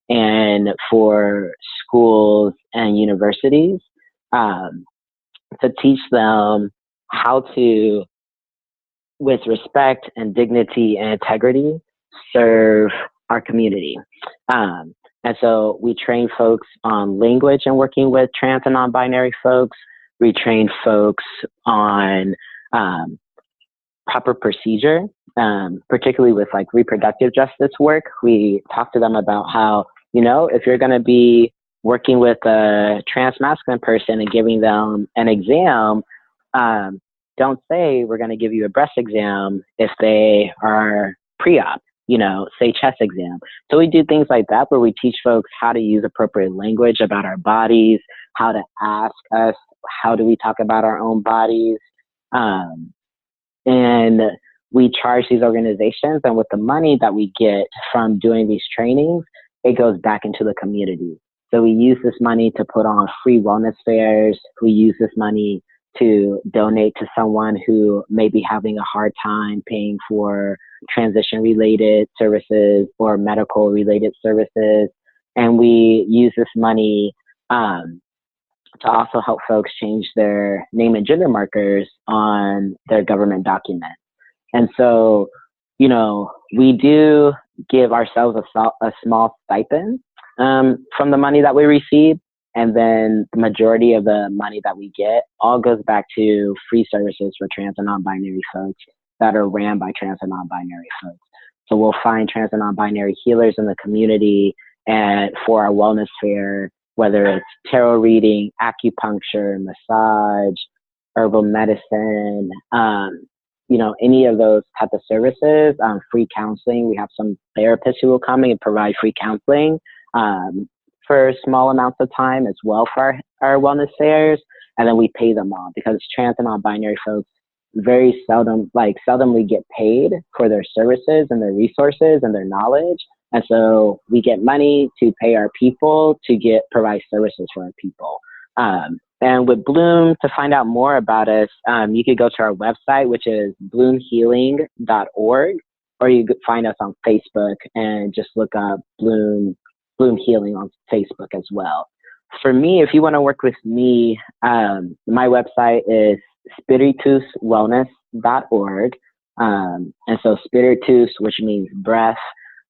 S3: and for schools and universities, to teach them how to, with respect and dignity and integrity, serve our community. And so we train folks on language and working with trans and non-binary folks. We train folks on proper procedure, particularly with like reproductive justice work. We talk to them about how, if you're going to be working with a trans masculine person and giving them an exam, don't say we're going to give you a breast exam if they are pre-op, say chest exam. So we do things like that where we teach folks how to use appropriate language about our bodies, how to ask us, how do we talk about our own bodies? And we charge these organizations, and with the money that we get from doing these trainings, it goes back into the community. So we use this money to put on free wellness fairs. We use this money to donate to someone who may be having a hard time paying for transition-related services or medical-related services. And we use this money to also help folks change their name and gender markers on their government documents. And so, we do give ourselves a small stipend from the money that we receive. And then the majority of the money that we get all goes back to free services for trans and non-binary folks that are ran by trans and non-binary folks. So we'll find trans and non-binary healers in the community and for our wellness fair, whether it's tarot reading, acupuncture, massage, herbal medicine, any of those type of services, free counseling. We have some therapists who will come and provide free counseling for small amounts of time as well for our wellness fairs. And then we pay them all because trans and non-binary folks very seldomly get paid for their services and their resources and their knowledge. And so we get money to pay our people to provide services for our people. And with Bloom, to find out more about us, you could go to our website, which is bloomhealing.org, or you could find us on Facebook and just look up Bloom Healing on Facebook as well. For me, if you want to work with me, my website is spirituswellness.org. And so spiritus, which means breath.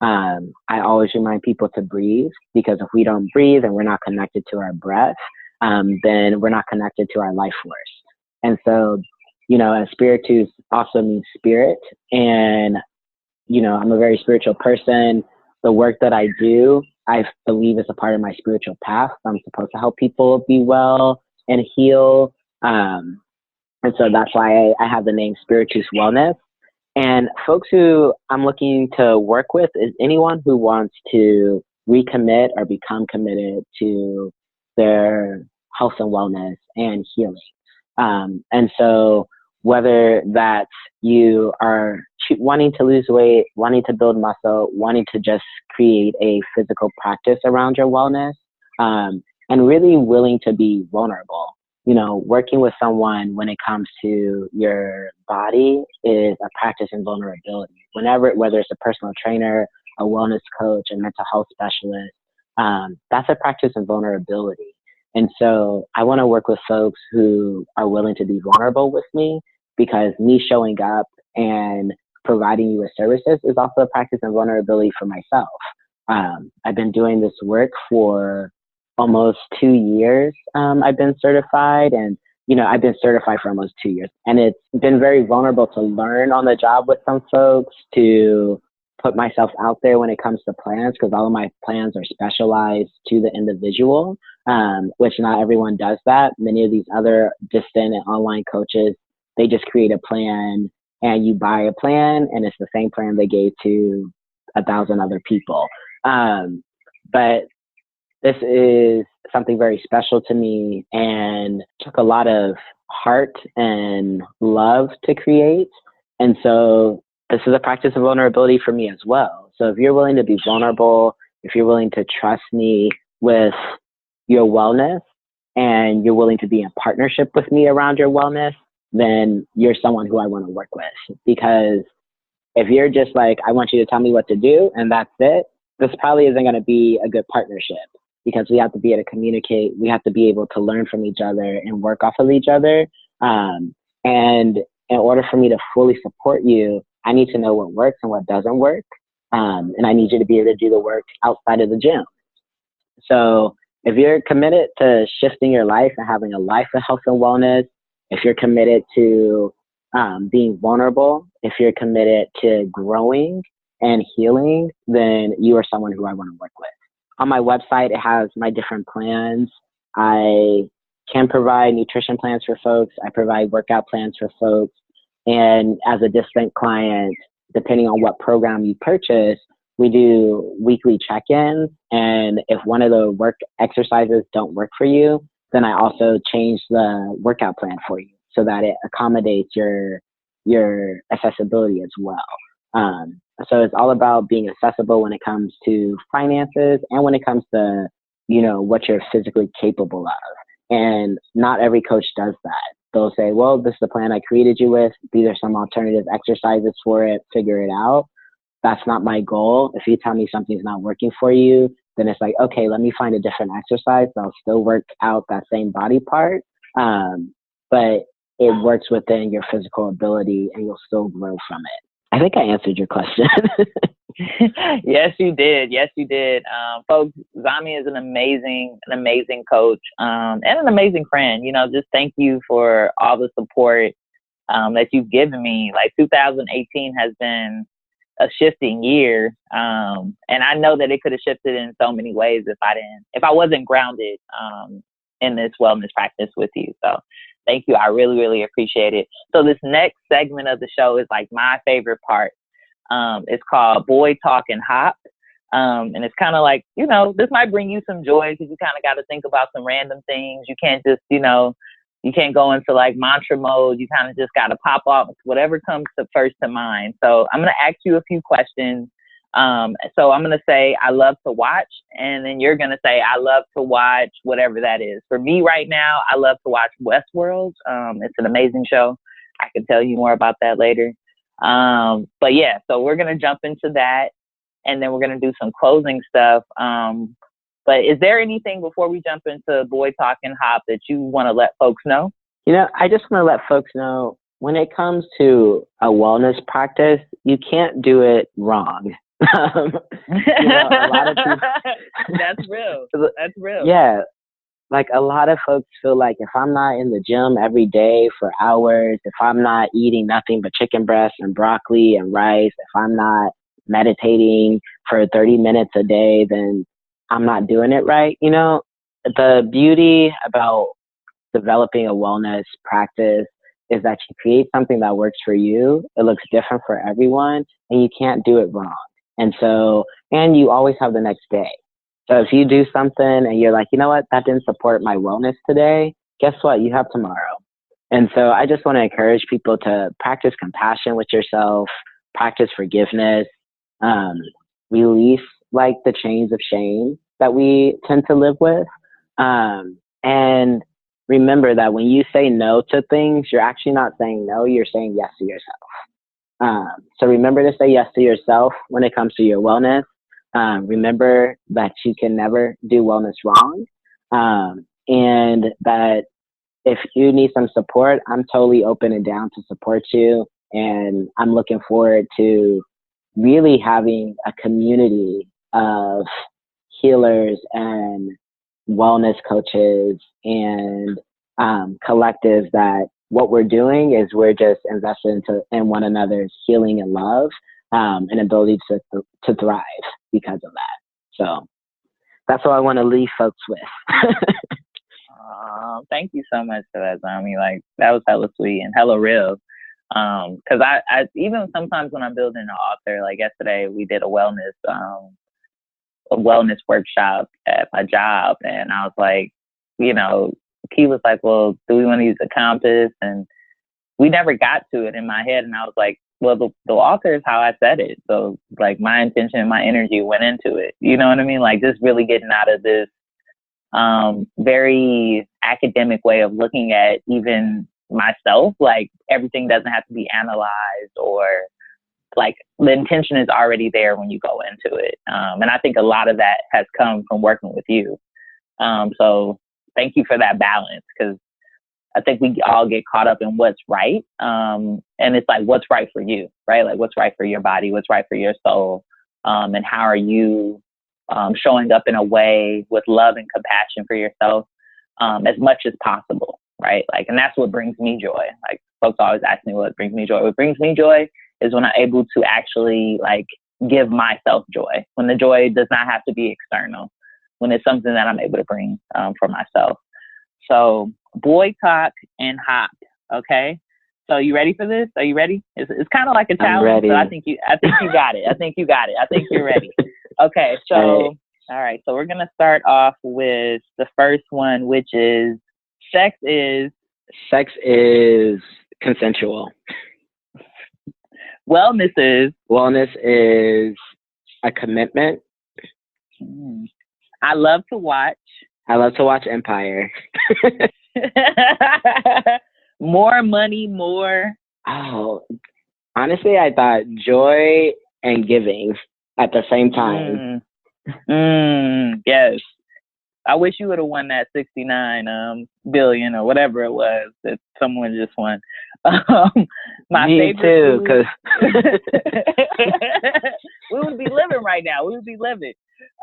S3: I always remind people to breathe, because if we don't breathe and we're not connected to our breath, then we're not connected to our life force. And so, and spiritus also means spirit. And, I'm a very spiritual person. The work that I do, I believe is a part of my spiritual path. I'm supposed to help people be well and heal. And so that's why I have the name Spiritus Wellness. And folks who I'm looking to work with is anyone who wants to recommit or become committed to their health and wellness and healing. And so whether that's you are wanting to lose weight, wanting to build muscle, wanting to just create a physical practice around your wellness, and really willing to be vulnerable. Working with someone when it comes to your body is a practice in vulnerability. Whether it's a personal trainer, a wellness coach, a mental health specialist, that's a practice in vulnerability. And so I want to work with folks who are willing to be vulnerable with me, because me showing up and providing you with services is also a practice in vulnerability for myself. I've been doing this work for almost 2 years. I've been certified, and I've been certified for almost 2 years, and it's been very vulnerable to learn on the job with some folks, to put myself out there when it comes to plans, because all of my plans are specialized to the individual, which not everyone does that. Many of these other distant and online coaches, they just create a plan and you buy a plan, and it's the same plan they gave to 1,000 other people. But this is something very special to me and took a lot of heart and love to create. And so this is a practice of vulnerability for me as well. So if you're willing to be vulnerable, if you're willing to trust me with your wellness, and you're willing to be in partnership with me around your wellness, then you're someone who I want to work with. Because if you're just like, I want you to tell me what to do and that's it, this probably isn't going to be a good partnership, because we have to be able to communicate. We have to be able to learn from each other and work off of each other. And in order for me to fully support you, I need to know what works and what doesn't work. And I need you to be able to do the work outside of the gym. So if you're committed to shifting your life and having a life of health and wellness, if you're committed to being vulnerable, if you're committed to growing and healing, then you are someone who I want to work with. on my website, it has my different plans. I can provide nutrition plans for folks. I provide workout plans for folks. And as a distant client, depending on what program you purchase, we do weekly check-ins. And if one of the work exercises don't work for you, then I also change the workout plan for you so that it accommodates your accessibility as well. So it's all about being accessible when it comes to finances and when it comes to, what you're physically capable of. And not every coach does that. They'll say, well, this is the plan I created you with. These are some alternative exercises for it. Figure it out. That's not my goal. If you tell me something's not working for you, then it's like, okay, let me find a different exercise that'll still work out that same body part. But it works within your physical ability and you'll still grow from it. I think I answered your question.
S4: Yes, you did. Yes, you did. Folks, Zami is an amazing coach, and an amazing friend. Just thank you for all the support, that you've given me. Like 2018 has been a shifting year. And I know that it could have shifted in so many ways if I wasn't grounded, in this wellness practice with you. So thank you. I really, really appreciate it. So this next segment of the show is like my favorite part. It's called Boy Talk and Hop. And it's kind of like, this might bring you some joy because you kind of got to think about some random things. You can't just, you can't go into like mantra mode. You kind of just got to pop off whatever comes first to mind. So I'm going to ask you a few questions. So I'm going to say, I love to watch. And then you're going to say, I love to watch whatever that is. For me right now, I love to watch Westworld. It's an amazing show. I can tell you more about that later. But yeah, so we're going to jump into that and then we're going to do some closing stuff. But is there anything before we jump into Boy Talk and Hop that you want to let folks know?
S3: I just want to let folks know when it comes to a wellness practice, you can't do it wrong. A lot of people,
S4: That's real. That's real.
S3: Yeah. Like a lot of folks feel like if I'm not in the gym every day for hours, if I'm not eating nothing but chicken breast and broccoli and rice, if I'm not meditating for 30 minutes a day, then I'm not doing it right. The beauty about developing a wellness practice is that you create something that works for you. It looks different for everyone and you can't do it wrong. And you always have the next day. So if you do something and you're like, you know what, that didn't support my wellness today, guess what? You have tomorrow. And so I just want to encourage people to practice compassion with yourself, practice forgiveness, release like the chains of shame that we tend to live with. And remember that when you say no to things, you're actually not saying no, you're saying yes to yourself. So remember to say yes to yourself when it comes to your wellness. Remember that you can never do wellness wrong. And that if you need some support, I'm totally open and down to support you. And I'm looking forward to really having a community of healers and wellness coaches and collectives that what we're doing is we're just invested in one another's healing and love and ability to thrive because of that. So that's what I want to leave folks with.
S4: Thank you so much for that, Zami. Like that was hella sweet and hella real. Cause I even sometimes when I'm building an author, like yesterday we did a wellness workshop at my job. And I was like, Key was like, well, do we want to use a compass? And we never got to it in my head. And I was like, well, the author is how I said it. So like my intention and my energy went into it. You know what I mean? Like just really getting out of this very academic way of looking at even myself. Like everything doesn't have to be analyzed or like the intention is already there when you go into it. And I think a lot of that has come from working with you. So thank you for that balance, because I think we all get caught up in what's right. And it's like, what's right for you, right? Like what's right for your body, what's right for your soul. And how are you showing up in a way with love and compassion for yourself as much as possible, right? Like, and that's what brings me joy. Like folks always ask me what brings me joy. What brings me joy is when I'm able to actually like give myself joy, when the joy does not have to be external. when it's something that I'm able to bring for myself. So boy, cock, and hop. Okay. So you ready for this? Are you ready? It's kind of like a challenge, but I think you got it. I think you got it. I think you're ready. Okay. So, all right. So we're going to start off with the first one, which is sex is
S3: consensual.
S4: Wellness
S3: is a commitment.
S4: I love to watch
S3: Empire.
S4: More money, more.
S3: Oh, honestly, I thought joy and giving at the same time.
S4: Yes. I wish you would have won that 69 billion or whatever it was that someone just won. Me too, because we would be living right now. We would be living.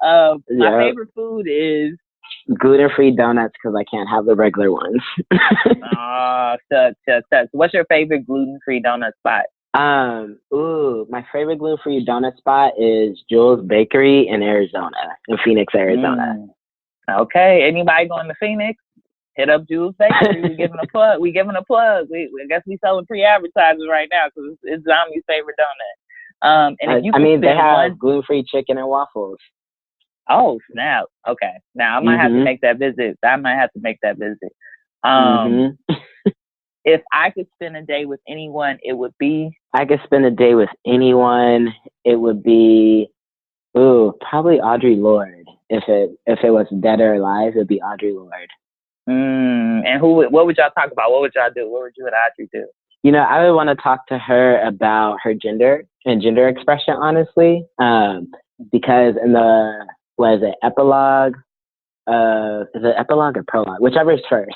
S4: My favorite food is
S3: gluten-free donuts because I can't have the regular ones.
S4: Shucks. What's your favorite gluten-free donut spot?
S3: My favorite gluten-free donut spot is Jules Bakery in Phoenix, Arizona.
S4: Okay, anybody going to Phoenix? Hit up Jules Bakery. We giving a plug. I guess we selling pre-advertising right now because it's Zami's favorite donut. And if you
S3: they have gluten-free chicken and waffles.
S4: Oh snap! Okay, now I might have to make that visit. If I could spend a day with anyone, it would be.
S3: Probably Audre Lorde. If it was dead or alive, it'd be Audre Lorde.
S4: And what would y'all talk about? What would y'all do? What would you and Audre do?
S3: You know, I would want to talk to her about her gender and gender expression, honestly. Because in the epilogue? Is it epilogue or prologue? Whichever is first.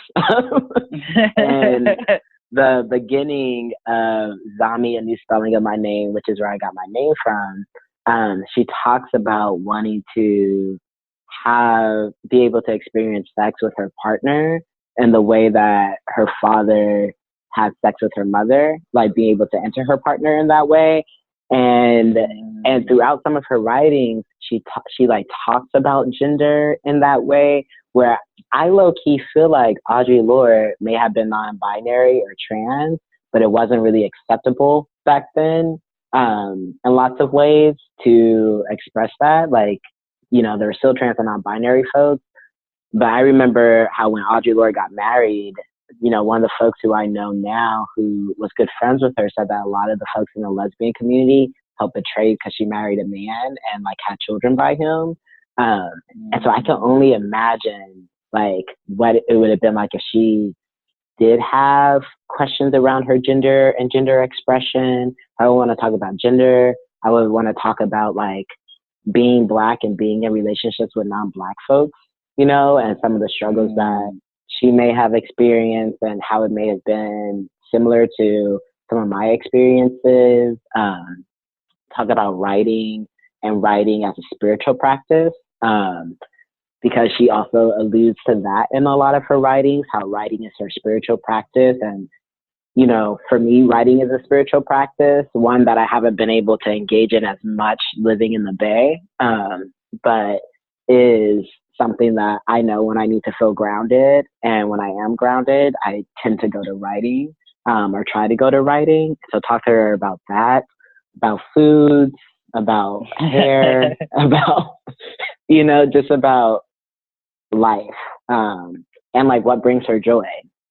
S3: And the beginning of Zami, A New Spelling of My Name, which is where I got my name from, she talks about wanting to be able to experience sex with her partner in the way that her father had sex with her mother, like being able to enter her partner in that way. And throughout some of her writings, she talks about gender in that way, where I low-key feel like Audre Lorde may have been non-binary or trans, but it wasn't really acceptable back then in lots of ways to express that. Like, you know, there were still trans and non-binary folks. But I remember how when Audre Lorde got married, you know, one of the folks who I know now who was good friends with her said that a lot of the folks in the lesbian community felt betrayed because she married a man and like had children by him. And so I can only imagine like what it would have been like if she did have questions around her gender and gender expression. I would want to talk about gender. I would want to talk about like being Black and being in relationships with non-Black folks, you know, and some of the struggles that she may have experienced and how it may have been similar to some of my experiences. Talk about writing and writing as a spiritual practice, because she also alludes to that in a lot of her writings, how writing is her spiritual practice. And, you know, for me, writing is a spiritual practice, one that I haven't been able to engage in as much living in the Bay, but is something that I know when I need to feel grounded. And when I am grounded, I tend to go to writing, or try to go to writing. So talk to her about that, about foods, about hair, about, you know, just about life, and like what brings her joy,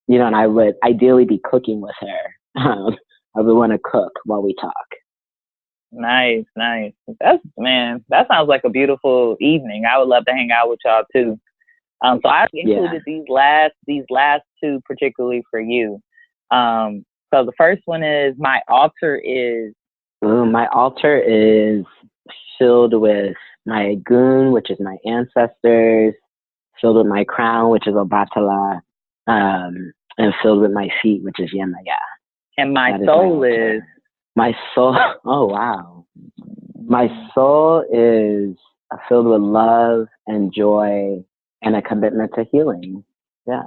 S3: you know. And I would ideally be cooking with her. I would want to cook while we talk.
S4: Nice. That sounds like a beautiful evening. I would love to hang out with y'all too. So I've included these last two particularly for you. So the first one is my altar is.
S3: My altar is filled with my Egun, which is my ancestors, filled with my crown, which is Obatala, and filled with my feet, which is Yemaya.
S4: And my soul is?
S3: My soul, oh wow. My soul is filled with love and joy and a commitment to healing. Yeah.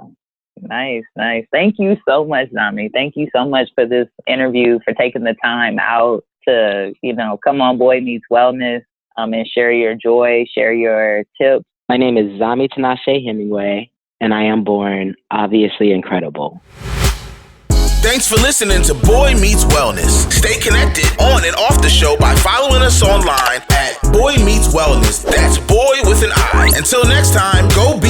S4: Nice. Thank you so much, Zami. Thank you so much for this interview, for taking the time out to, you know, come on Boy Meets Wellness, and share your joy, share your tips,
S3: My name is Zami Tinashe Hyemingway, and I am born obviously incredible.
S1: Thanks for listening to Boy Meets Wellness. Stay connected on and off the show by following us online at Boy Meets Wellness. That's boy with an I. Until next time, go be